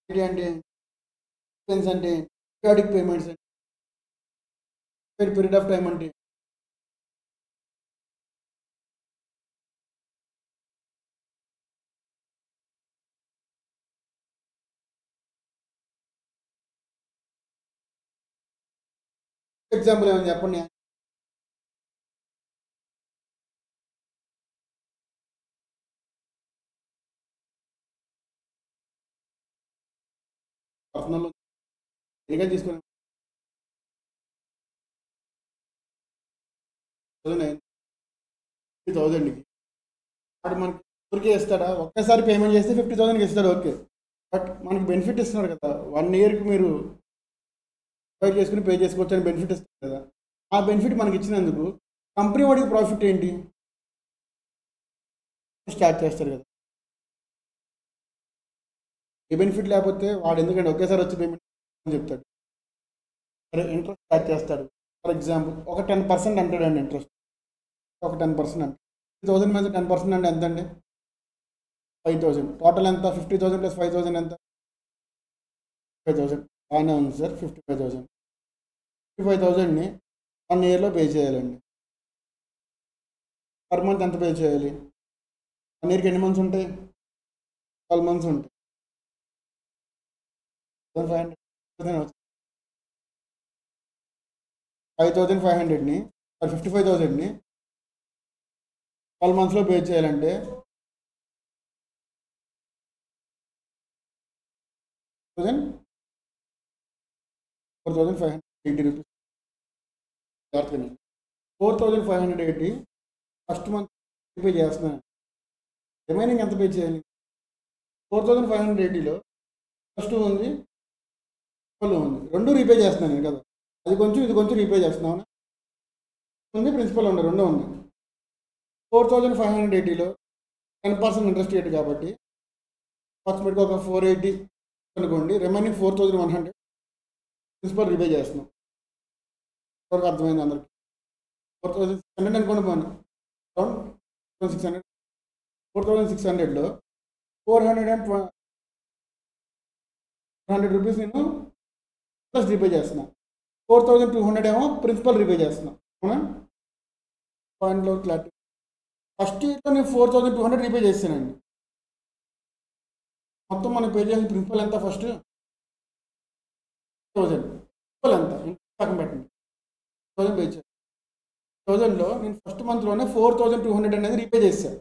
అంటే ఎక్స్పెన్స్ అంటే పీరియాడిక్ పేమెంట్స్ అంటే పీరియడ్ ఆఫ్ టైం అంటే ఎగ్జాంపుల్ ఏమైనా చెప్పండి. పర్సనల్ ఏగా తీసుకుని 1000కి వాడు మనకి ఊరికే ఇస్తాడా? ఒక్కసారి పేమెంట్ చేస్తే 50,000కి ఇస్తాడు, ఓకే. బట్ మనకి బెనిఫిట్ ఇస్తున్నారు కదా, 1 ఇయర్కి మీరు డివైడ్ చేసుకుని పే చేసుకోవచ్చు అని బెనిఫిట్ ఇస్తారు కదా. ఆ బెనిఫిట్ మనకి ఇచ్చినందుకు కంపెనీ వాడికి ప్రాఫిట్ ఏంటి? స్టార్ట్ చేస్తారు కదా. ఏ బెనిఫిట్ లేకపోతే వాడు ఎందుకంటే ఒకేసారి వచ్చి పేమెంట్ అని చెప్తాడు. సరే ఇంట్రెస్ట్ స్టార్ట్ చేస్తాడు. ఫర్ ఎగ్జాంపుల్ ఒక 10% అంటాడండి ఇంట్రెస్ట్. ఒక 10% అంటే 50,000 మీద 10% అంటే ఎంత అండి? 5,000. టోటల్ ఎంత? 50,000 ప్లస్ 5,000 ఎంత? 55,000. బాగానే ఉంది సార్. 55,000. 55,000ని 1 ఇయర్లో పే చేయాలండి. పర్ మంత్ ఎంత పే చేయాలి? 1 ఇయర్కి ఎన్ని మంత్స్ ఉంటాయి? 12 మంత్స్ ఉంటాయి. 5,500ని 55,000ని 12 మంత్స్లో పే చేయాలంటే 4,580 రూపీస్. 4,580 ఫస్ట్ మంత్ పే చేస్తున్నాను. రిమైనింగ్ ఎంత పే చేయాలి? 4,580లో ఫస్ట్ ఉంది, ఉంది, రెండు రీపే చేస్తున్నాను నేను కదా. అది కొంచెం ఇది కొంచెం రీపే చేస్తున్నాను. ఉంది, ప్రిన్సిపల్ ఉంది, రెండు ఉంది. 4,580లో 10% ఇంట్రెస్ట్ రేట్ కాబట్టి అప్రాక్సిమేట్గా ఒక 480 అనుకోండి. రిమైనింగ్ 4,100 ప్రిన్సిపల్ రీపే చేస్తున్నాం. వరకు అర్థమైంది అందరికి? 4,600 అనుకోండి. పోను అరౌండ్ 4,600. 4,600లో 400 రూపీస్ నేను ఇంట్రెస్ట్ రీపే చేస్తున్నాను. 4,200 ఏమో ప్రిన్సిపల్ రీపే చేస్తున్నాను. అవునా? పాయింట్లో క్లారిటీ. ఫస్ట్ ఇయర్లో నేను 4,200 రీపే చేస్తానండి. మొత్తం మనం పే చేయాల్సిన ప్రిన్సిపల్ ఎంత? ఫస్ట్ 1,000. ప్రిన్సిపల్ ఎంత? పక్కన పెట్టండి. 1,000 పే చేయాలి. 1,000లో నేను ఫస్ట్ మంత్లోనే 4,200 అనేది రీపే చేశాను.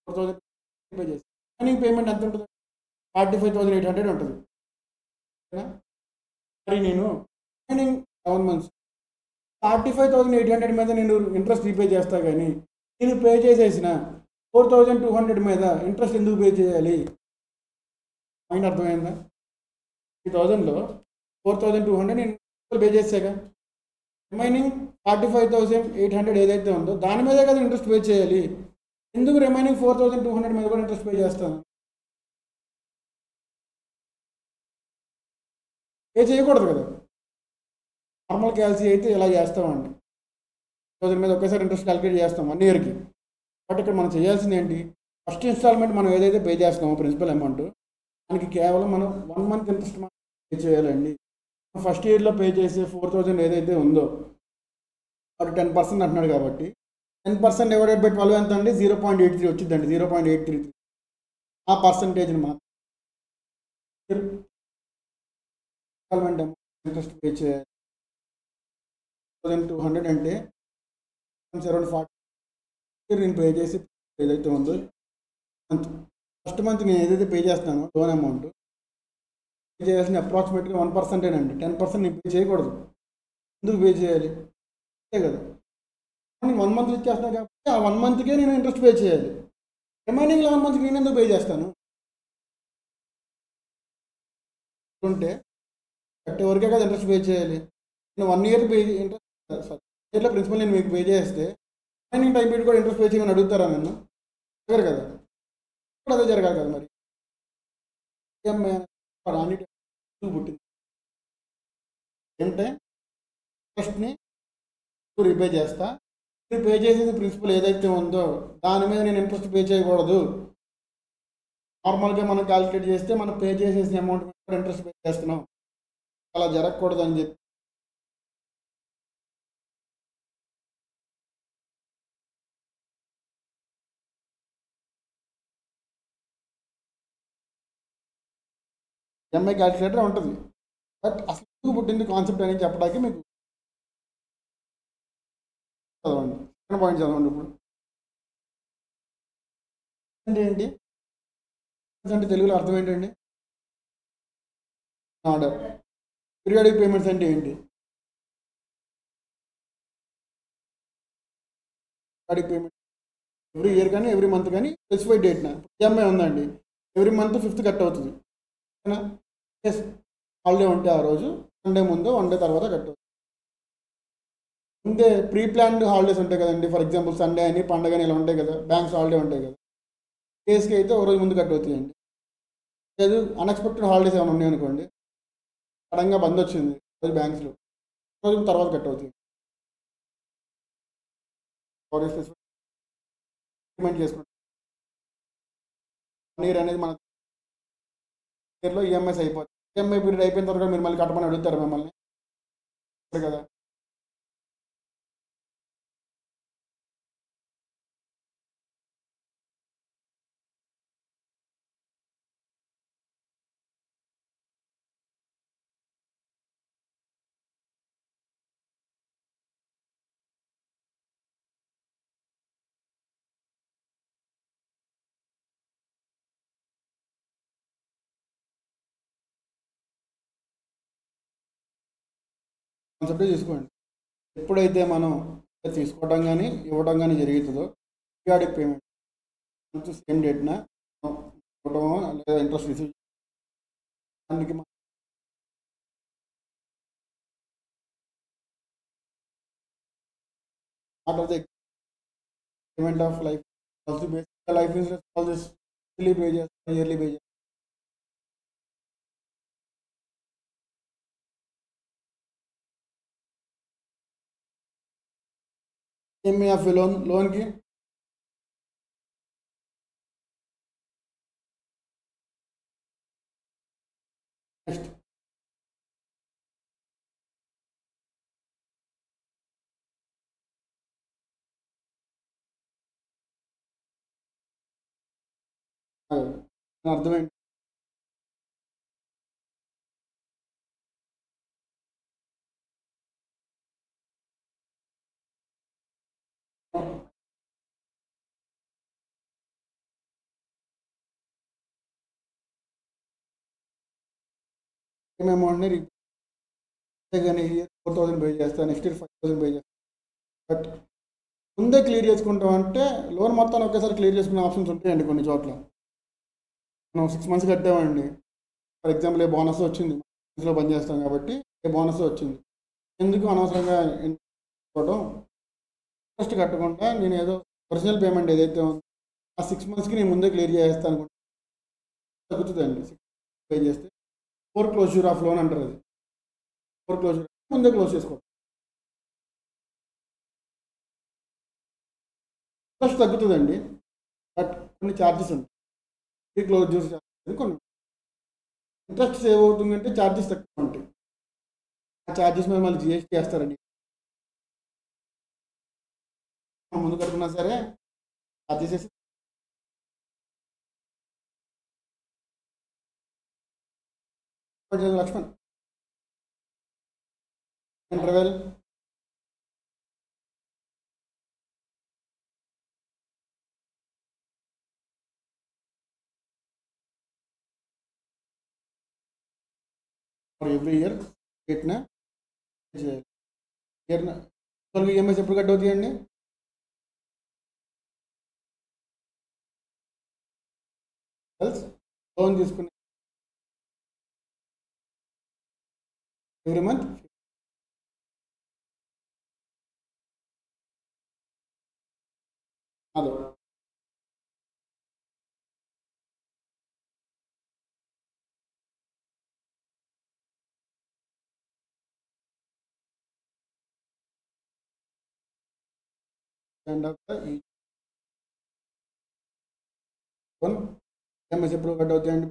4,000 రీపే చేశాను. రిమైనింగ్ పేమెంట్ ఎంత ఉంటుంది? 45,800 ఉంటుంది. మరి నేను రిమైనింగ్ 7 మంత్స్ 45,800 మీద నేను ఇంట్రెస్ట్ రీపే చేస్తా, కానీ నేను పే చేసేసిన 4,200 మీద ఇంట్రెస్ట్ ఎందుకు పే చేయాలి? పాయింట్ అర్థమైందా? 3,000లో 4,200 నేను పే చేశాక రిమైనింగ్ 45,800 ఏదైతే ఉందో దాని మీదే కదా ఇంట్రెస్ట్ పే చేయాలి. ఎందుకు రిమైనింగ్ 4,200 మీద కూడా ఇంట్రెస్ట్ పే చేస్తాను? పే చేయకూడదు కదా. నార్మల్ క్యాల్సీ అయితే ఇలా చేస్తామండి. 1,000 మీద ఒకేసారి ఇంట్రెస్ట్ క్యాలిక్యులేట్ చేస్తాం 1 ఇయర్కి. బట్ ఇక్కడ మనం చేయాల్సింది ఏంటి? ఫస్ట్ ఇన్స్టాల్మెంట్ మనం ఏదైతే పే చేస్తామో ప్రిన్సిపల్ అమౌంట్, దానికి కేవలం మనం 1 మంత్ ఇంట్రెస్ట్ పే చేయాలండి. ఫస్ట్ ఇయర్లో పే చేసే 4,000 ఏదైతే ఉందో అది 10% అంటున్నాడు కాబట్టి 10% డివైడెడ్ బై 12 ఎంత అండి? 0.83 వచ్చిందండి. 0.833 ఆ పర్సంటేజ్ని మాత్రం ఇన్స్టాల్మెంట్ అమౌంట్ ఇంట్రెస్ట్ పే చేయాలి. 1,200 అంటే అరౌండ్ 40 నేను పే చేసి ఏదైతే ఉందో మంత్ ఫస్ట్ మంత్ నేను ఏదైతే పే చేస్తానో లోన్ అమౌంట్ పే చేయాల్సిన అప్రాక్సిమేట్గా 1% 10% నేను పే చేయకూడదు. ఎందుకు పే చేయాలి? అంతే కదా. నేను 1 మంత్ ఇచ్చేస్తాను కాబట్టి ఆ 1 మంత్కే నేను ఇంట్రెస్ట్ పే చేయాలి. రిమైనింగ్ 11 మంత్కి నేను ఎందుకు పే చేస్తాను? ఉంటే కట్టే వరకే కదా ఇంట్రెస్ట్ పే చేయాలి. నేను 1 ఇయర్ పే ఇంట్రెస్ట్ ఇయర్లో ప్రిన్సిపల్ నేను మీకు పే చేస్తే రిమైనింగ్ టైం పీరియడ్ కూడా ఇంట్రెస్ట్ పే చేయమని అడుగుతారా నన్ను? అడగరు కదా. ఇప్పుడు అదే జరగాలి కదా. మరి ఈఎంఐ అన్నిటి పుట్టింది అంటే ఇంట్రెస్ట్ని రీపే చేస్తా. మీరు పే చేసేది ప్రిన్సిపల్ ఏదైతే ఉందో దాని మీద నేను ఇంట్రెస్ట్ పే చేయకూడదు. నార్మల్గా మనం క్యాలిక్యులేట్ చేస్తే మనం పే చేసేసిన అమౌంట్ మీద ఇంట్రెస్ట్ పే చేస్తున్నాం. అలా జరగకూడదు అని చెప్పి ఈఎంఐ క్యాలిక్యులేటర్ ఉంటుంది. బట్ అసలు ఎందుకు పుట్టింది కాన్సెప్ట్ అని చెప్పడానికి మీకు చదవండి. సెకండ్ పాయింట్ చదవండి. ఇప్పుడు అంటే ఏంటి అంటే తెలుగులో అర్థం ఏంటండి? ఆర్డర్. పీరియాడిక్ పేమెంట్స్ అంటే ఏంటి? పీరియాడిక్ పేమెంట్ ఎవ్రీ ఇయర్ కానీ ఎవ్రీ మంత్ కానీ స్పెసిఫైడ్ డేట్న ఈఎంఐ ఉందండి, ఎవ్రీ మంత్ 5th కట్ అవుతుంది. ఓకేనా? ఎస్, హాలిడే ఉంటే ఆ రోజు సండే ముందు 1 డే తర్వాత కట్ అవుతుంది. ముందే ప్రీ ప్లాన్డ్ హాలిడేస్ ఉంటాయి కదండి, ఫర్ ఎగ్జాంపుల్ సండే అని పండగ అని ఇలా ఉంటాయి కదా, బ్యాంక్స్ హాలిడే ఉంటాయి కదా, కేసుకి అయితే ఒక రోజు ముందు కట్ అవుతాయండి. లేదు అన్ఎక్స్పెక్టెడ్ హాలిడేస్ ఏమైనా ఉన్నాయనుకోండి, సడన్గా బంద్ వచ్చింది రోజు బ్యాంక్స్లో, రోజు తర్వాత కట్ అవుతాయి. పేమెంట్ చేసుకుంటాం 1 ఇయర్ అనేది మన ఇయర్లో ఈఎంఐస్ అయిపోతుంది. ఈఎంఐ పీరియడ్ అయిపోయిన తర్వాత మీరు మళ్ళీ కట్టమని అడుగుతారు మిమ్మల్ని కదా. కాన్సెప్టే తీసుకోండి. ఎప్పుడైతే మనం తీసుకోవడం కానీ ఇవ్వడం కానీ జరుగుతుందో పీరియాడిక్ పేమెంట్ సేమ్ డేట్న ఇవ్వడం లేదా ఇంట్రెస్ట్ రిసీవ్ దానికి part of the payment of life also based the life insurance all this yearly wages, yearly wages. EMI of loan की next అర్థమైంది. సేమ్ అమౌంట్ని కానీ ఇయర్ 4,000 పే చేస్తాను, నెక్స్ట్ ఇయర్ 5,000 పే చేస్తాను. బట్ ముందే క్లియర్ చేసుకుంటాం అంటే లోన్ మొత్తాన్ని ఒకేసారి క్లియర్ చేసుకునే ఆప్షన్స్ ఉంటాయండి కొన్ని చోట్ల. మనం 6 months కట్టామండి, ఫర్ ఎగ్జాంపుల్ ఏ బోనస్ వచ్చింది, లో పనిచేస్తాం కాబట్టి ఏ బోనస్ వచ్చింది, ఎందుకు అనవసరంగా ఇవ్వడం, ఇంట్రెస్ట్ కట్టకుండా నేను ఏదో ఒరిజినల్ పేమెంట్ ఏదైతే ఉందో ఆ 6 monthsకి నేను ముందే క్లియర్ చేస్తాను అనుకుంటే తగ్గుతుందండి. 6 పే చేస్తే ఫోర్ క్లోజ్యూర్ ఆఫ్ లోన్ అంటారు, అది ఫోర్ క్లోజ్యూర్ ముందే క్లోజ్ చేసుకోవడం, ఇంట్రెస్ట్ తగ్గుతుందండి. బట్ కొన్ని ఛార్జెస్ ఉంటాయి, క్లోజ్యూర్ ఛార్జెస్ కొన్ని ఇంట్రెస్ట్ సేవ్ అవుతుందంటే ఛార్జెస్ తక్కువ ఉంటాయి. ఆ ఛార్జెస్ మీద మళ్ళీ జిఎస్టీ వేస్తారండి, ముందు కట్టుకున్నా సరే ఛార్జెస్ వేసి లక్ష్మణ్ ఇంటర్వెల్ ఎవ్రీ ఇయర్ డేట్న చేయాలి. ఇయర్న ఈఎంఐస్ ఎప్పుడు కట్ అవుతాయండి? లోన్ తీసుకుని ఎవ్రీ మంత్ అదో end of the loan EMIs ఎప్పుడు కట్ అవుతాయండి?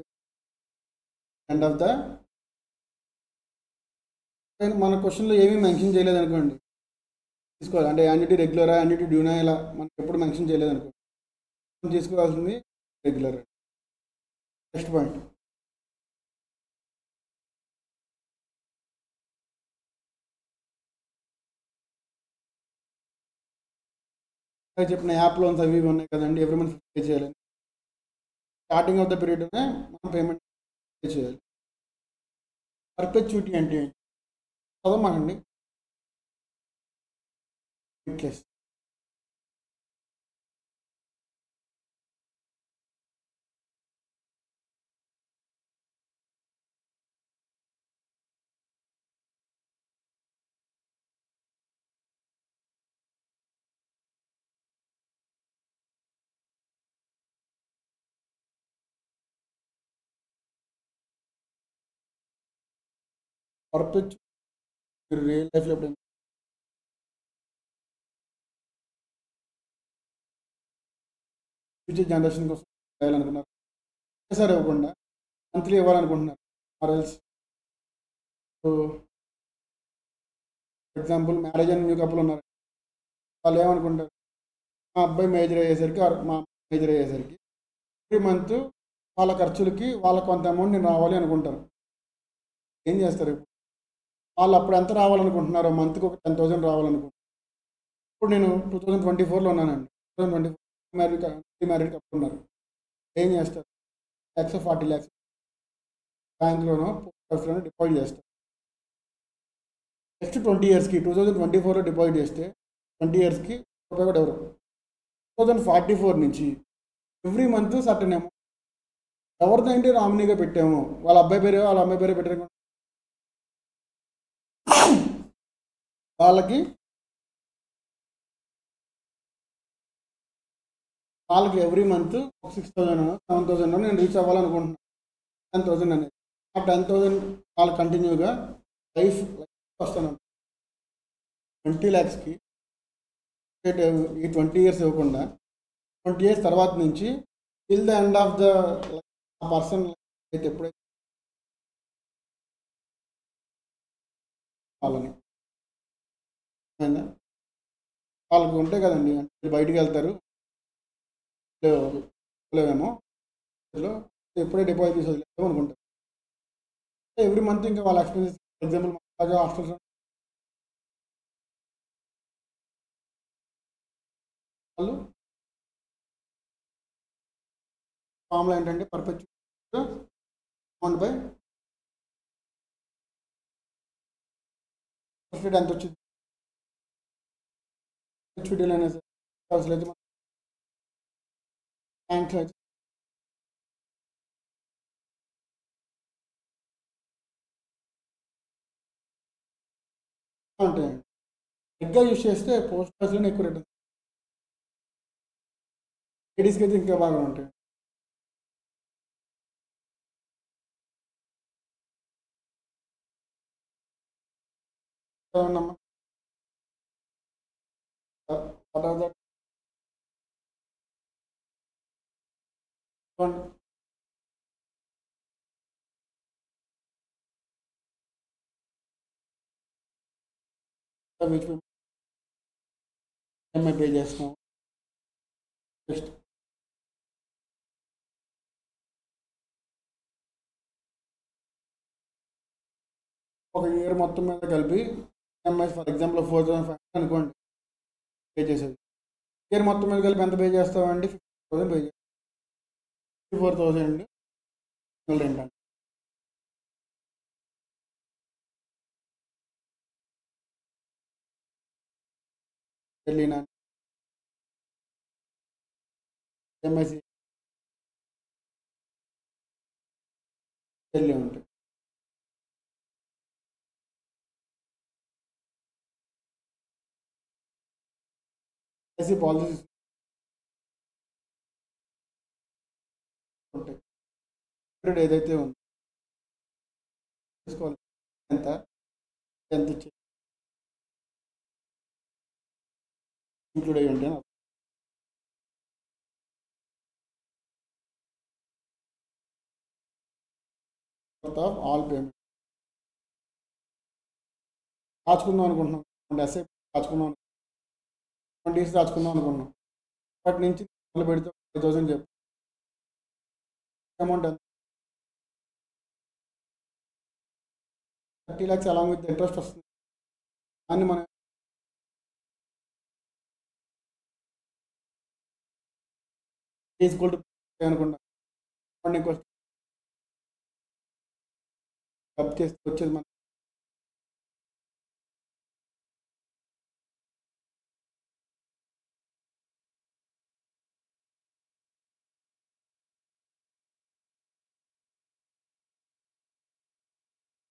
ఎండ్ ఆఫ్ ద మన క్వశ్చన్లో ఏమీ మెన్షన్ చేయలేదు అనుకోండి, తీసుకోవాలి అంటే యాన్యుటీ రెగ్యులరా యాన్యుటీ డ్యూనా ఇలా మనకి ఎప్పుడు మెన్షన్ చేయలేదు అనుకోండి, మనం తీసుకోవాల్సింది రెగ్యులర్. నెక్స్ట్ పాయింట్ చెప్పిన యాప్ లోన్స్ అవి ఇవి ఉన్నాయి కదండి, ఎవ్రీ మంత్ పే చేయాలని, స్టార్టింగ్ ఆఫ్ ద పీరియడ్నే మనం పేమెంట్ పే చేయాలి. పర్పెచ్యూటీ అంటే చదవమాకండి, పర్పెచ్ మీరు రియల్ లైఫ్లో ఎప్పుడైనా ఫ్యూచర్ జనరేషన్ కోసం చేయాలనుకున్నారు సరే ఇవ్వకుండా మంత్లీ ఇవ్వాలనుకుంటున్నారు ఆర్ఎల్స్ ఫర్ ఎగ్జాంపుల్ మ్యారేజ్ అని న్యూ కపుల్ ఉన్నారు వాళ్ళు ఏమనుకుంటారు మా అబ్బాయి మేజర్ అయ్యేసరికి మా అమ్మాయి మేజర్ అయ్యేసరికి ఎవ్రీ మంత్ వాళ్ళ ఖర్చులకి వాళ్ళ కొంత అమౌంట్ నేను రావాలి అనుకుంటారు ఏం చేస్తారు ఇప్పుడు వాళ్ళు అప్పుడు ఎంత రావాలనుకుంటున్నారో మంత్కి ఒక 10,000 రావాలనుకుంటున్నారు ఇప్పుడు నేను 2024లో ఉన్నానండి 2024 మ్యారీడ్ కపుల్ ఉన్నారు ఏం చేస్తారు ల్యాక్స్ 40 lakhs బ్యాంక్లోనో పోస్ట్ ఆఫీస్లోనో డిపాజిట్ చేస్తారు నెక్స్ట్ 20 yearsకి 2024లో డిపాజిట్ చేస్తే 20 yearsకి రూపాయి కూడా ఎవరు 2044 నుంచి ఎవ్రీ మంత్ సర్టన్ అమౌంట్ ఎవరిదంటే నామినీగా పెట్టాము వాళ్ళ అబ్బాయి పేరు వాళ్ళ అమ్మాయి పేరు పెట్టారు వాళ్ళకి ఎవ్రీ మంత్ 6,000 7,000 నేను రీచ్ అవ్వాలనుకుంటున్నాను 10,000 అనేది ఆ 10,000 వాళ్ళు కంటిన్యూగా లైఫ్ వస్తాను 20 lakhsకి ఈ 20 years ఇవ్వకుండా 20 years తర్వాత నుంచి till the end of the person అయితే ఎప్పుడైతే వాళ్ళని వాళ్ళకి ఉంటాయి కదండి అంటే బయటికి వెళ్తారు ఏమో ఎప్పుడే డిపాజిట్ చేసి వదిలేము అనుకుంటారు ఎవ్రీ మంత్ ఇంకా వాళ్ళ ఎక్స్పెన్సెస్ ఎగ్జాంపుల్ హాస్టల్స్ వాళ్ళు ఫామ్లో ఏంటంటే పర్పెచువల్ అమౌంట్ బై పర్ఫెక్ట్ ఎంత వచ్చింది పర్పెచువల్ అనేది అయితే బ్యాంక్లో అయితే ఉంటాయండి ఎగ్గా యూస్ చేస్తే పోస్ట్ ఆఫీస్లోనే ఎక్కువ రేట్ లేడీస్కి అయితే ఇంకా బాగా ఉంటాయి ఏమన్నమ్మా what are that which EMI pay చేస్తాం నెక్స్ట్ ఒక ఇయర్ మొత్తం మీద కలిపి ఈఎంఐ ఫర్ ఎగ్జాంపుల్ 4,500 అనుకోండి పే చేసేది ఇయర్ మొత్తం మీద కలిపి ఎంత పే చేస్తామండి 50,000 పే చేస్తాం 54,000 రెంట్ అండి వెళ్ళినా ఈఎంఐసి వెళ్ళి ఉంటాయి ఐసీ పాలసీస్ ఉంటాయి పీరియడ్ ఏదైతే ఉందో తీసుకోవాలి ఎంత ఎంత ఇంక్లూడ్ అయ్యి ఉంటాయి ఆఫ్ ఆల్ పేమెంట్ దాచుకుందాం అనుకుంటున్నాం ఎస్ఐ దాచుకుందాం 20 years దాచుకుందాం అనుకున్నాం అప్పటి నుంచి మొదలు పెడితే 5,000 చెప్పు అమౌంట్ ఎంత 30 lakhs అలాంగ్ విత్ ఇంట్రెస్ట్ వస్తుంది దాన్ని మనం ఈక్వల్ టు అనుకుంటాం డబ్బు చేస్తే వచ్చేది మన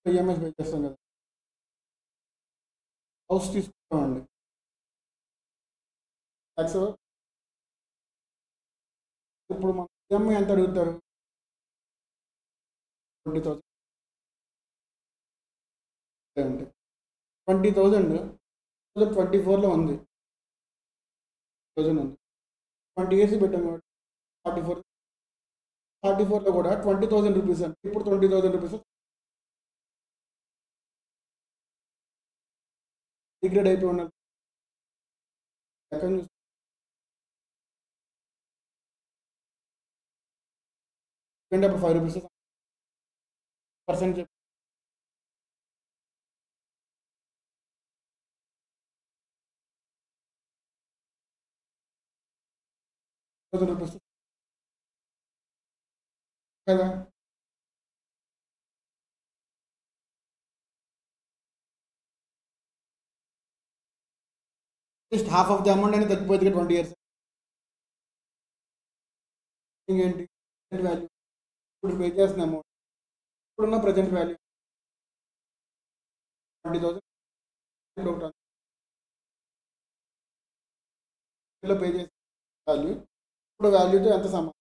ఈఎంఐస్ పే చేస్తాం కదా హౌస్ తీసుకుంటామండి ట్యాక్స్ ఇప్పుడు మన ఈఎంఐ ఎంత అడుగుతారు 20,000 అంటే 20,000 2024లో ఉంది. 1000 ఉంది. 20 ఇయర్స్ పెట్టాం కాబట్టి 44 44లో కూడా 20,000 రూపీస్ అంటే ఇప్పుడు 20,000 రూపీస్ డిగ్రేడ్ అయిపోయి ఉన్నారు. లెక్కను చూస్తే అప్పుడు 5 రూపీస్ పర్సెంట్ చెప్పి రూపీస్ కదా. Just half of the amount అనేది తగ్గిపోతుంది 20 ఇయర్స్. ఇంకేంటి వాల్యూ ఇప్పుడు పే చేస్తున్న అమౌంట్ ఇప్పుడున్న ప్రజెంట్ వాల్యూ 20,000 పే చేసిన వాల్యూ ఇప్పుడు వాల్యూతో ఎంత సమానం.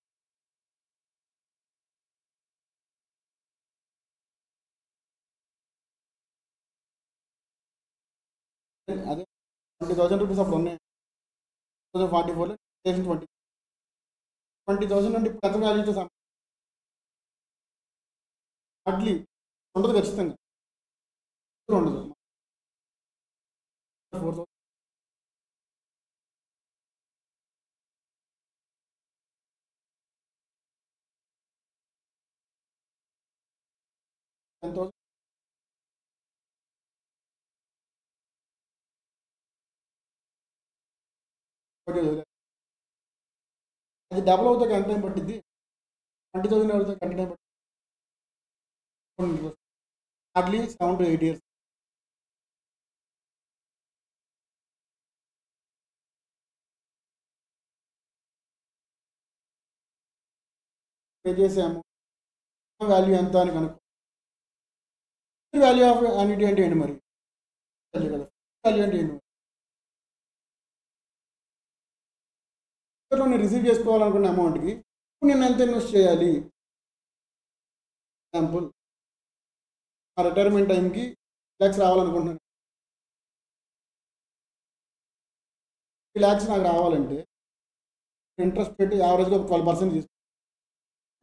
అదే 20,000 రూపీస్ అప్పుడు ఉన్నాయి. 2044లో 20,000 అంటే ఇప్పుడు ఎంత వాల్యూతో సమానం అట్లీ ఉండదు ఖచ్చితంగా ఉండదు. 4,000 10,000 అది డబుల్ అవుతాక ఎంత టైం పట్టింది. 20,000 అవుతాక ఎంత టైం పట్టింది. Hardly 7 to 8 years. పే చేసాము వాల్యూ ఎంత అని కనుక్కో. వాల్యూ ఆఫ్ యాన్యుటీ అంటే ఏంటి మరి వాల్యూ కదా. వాల్యూ అంటే ఏంటి నేను రిసీవ్ చేసుకోవాలనుకున్న అమౌంట్కి ఇప్పుడు నేను ఎంత ఇన్వెస్ట్ చేయాలి. ఎగ్జాంపుల్ నా రిటైర్మెంట్ టైంకి lakhs రావాలనుకుంటున్నాను. 3 lakhs నాకు రావాలంటే ఇంట్రెస్ట్ పెట్టి యావరేజ్గా 12% తీసుకుంటాను.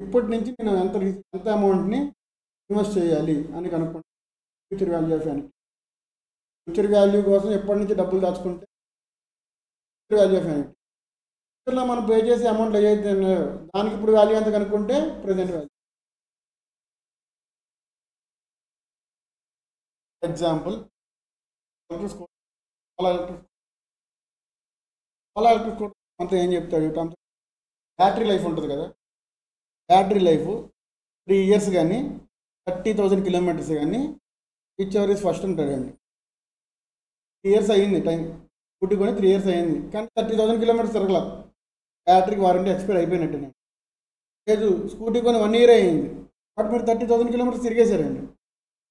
ఇప్పటి నుంచి నేను ఎంత అమౌంట్ని ఇన్వెస్ట్ చేయాలి అని కనుక్కుంటాను. Future value of annuity. Future value కోసం ఎప్పటి నుంచి డబ్బులు దాచుకుంటే ఫ్యూచర్ వాల్యూ ఆఫ్ యాన్యుటీ. ఫ్యూచర్లో మనం పే చేసే అమౌంట్ ఏదైతే ఉన్నాయో దానికి ఇప్పుడు వాల్యూ ఎంత కనుక్కుంటే ప్రజెంట్ వాల్యూ. ఎగ్జాంపుల్ ఎలక్ట్రిక్ అంతా ఏం చెప్తాడు. బ్యాటరీ లైఫ్ ఉంటుంది కదా. బ్యాటరీ లైఫ్ 3 years కానీ 30,000 kilometers కానీ విచ్ ఎవర్ ఈజ్ ఫస్ట్ ఉంటాడండి. 3 years అయ్యింది టైం పుట్టి కొని 3 years అయ్యింది కానీ 30,000 kilometers తిరగల. బ్యాటరీకి వారంటీ ఎక్స్పైర్ అయిపోయినట్టు. లేదు స్కూటీ కొని 1 year అయ్యింది బట్ మీరు 30,000 kilometers తిరిగేశారండి.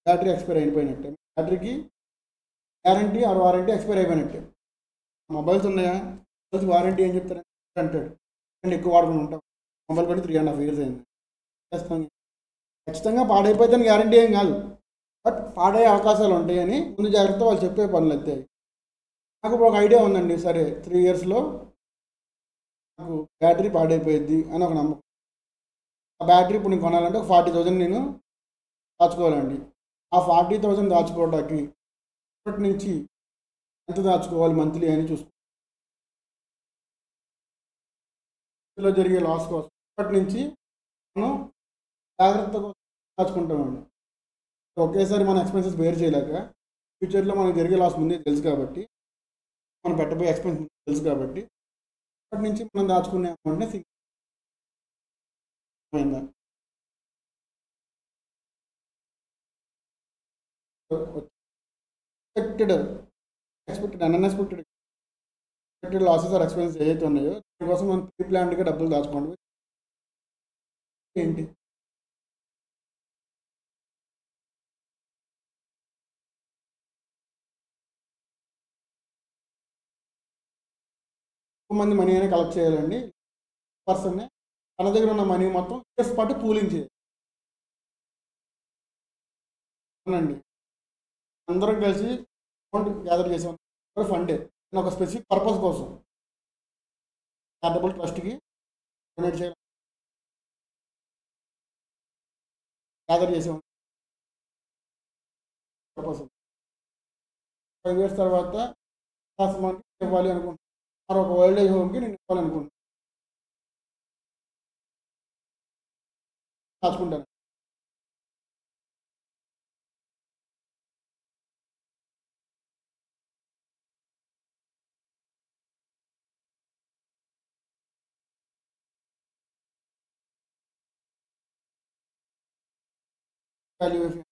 బ్యాటరీ ఎక్స్పైర్ అయిపోయినట్టే. బ్యాటరీకి గ్యారంటీ ఆర్ వారంటీ ఎక్స్పైర్ అయిపోయినట్టే. మొబైల్స్ ఉన్నాయా వారంటీ ఏం చెప్తారు అంటాడు అండ్ ఎక్కువ వాడుకుని ఉంటాం. మొబైల్ కొని 3.5 years అయింది. ఖచ్చితంగా పాడైపోతే గ్యారంటీ ఏం కాదు బట్ పాడయ్యే అవకాశాలు ఉంటాయని ముందు జాగ్రత్త వాళ్ళు చెప్పే పనులు అయితే. నాకు ఇప్పుడు ఒక ఐడియా ఉందండి. సరే 3 yearsలో నాకు బ్యాటరీ పాడైపోయింది అని ఒక నమ్మకం. ఆ బ్యాటరీ ఇప్పుడు నేను కొనాలంటే ఒక 40,000 నేను దాచుకోవాలండి. ఆ 40,000 దాచుకోవడానికి ఇప్పటి నుంచి ఎంత దాచుకోవాలి మంత్లీ అని చూసుకోవాలి. ఇందులో జరిగే లాస్ కోసం ఇప్పటి నుంచి మనం జాగ్రత్తగా దాచుకుంటామండి. ఒకేసారి మన ఎక్స్పెన్సెస్ బేర్ చేయలేక ఫ్యూచర్లో మనకు జరిగే లాస్ ముందే తెలుసు కాబట్టి మనం పెట్టబోయే ఎక్స్పెన్స్ తెలుసు కాబట్టి ఇప్పటి నుంచి మనం దాచుకునే అమౌంట్ని అన్ఎక్స్పెక్టెడ్ లాసెస్ ఆర్ ఎక్స్పెన్సెస్ ఏదైతే ఉన్నాయో దానికోసం మనం ప్రీ ప్లాన్డ్గా డబ్బులు దాచుకోండి. ఏంటి ఎక్కువ మంది మనీ అయినా కలెక్ట్ చేయాలండి. పర్సన్ తన దగ్గర ఉన్న మనీ మొత్తం ఇయర్స్ పాటు పూలింగ్ చేయాలి. అవునండి. అందరం కలిసి అమౌంట్ గ్యాదర్ చేసాం ఫండే నేను ఒక స్పెసిఫిక్ పర్పస్ కోసం చారిటబుల్ ట్రస్ట్కి డొనేట్ చేయాలి గ్యాదర్ చేసాం పర్పస్ 5 ఇయర్స్ తర్వాత ఆశ్రమానికి ఇవ్వాలి అనుకుంటున్నాను మరొక ఓల్డ్ ఏజ్ హోమ్కి నేను ఇవ్వాలనుకుంటున్నాను దాచుకుంటాను వాల్యూ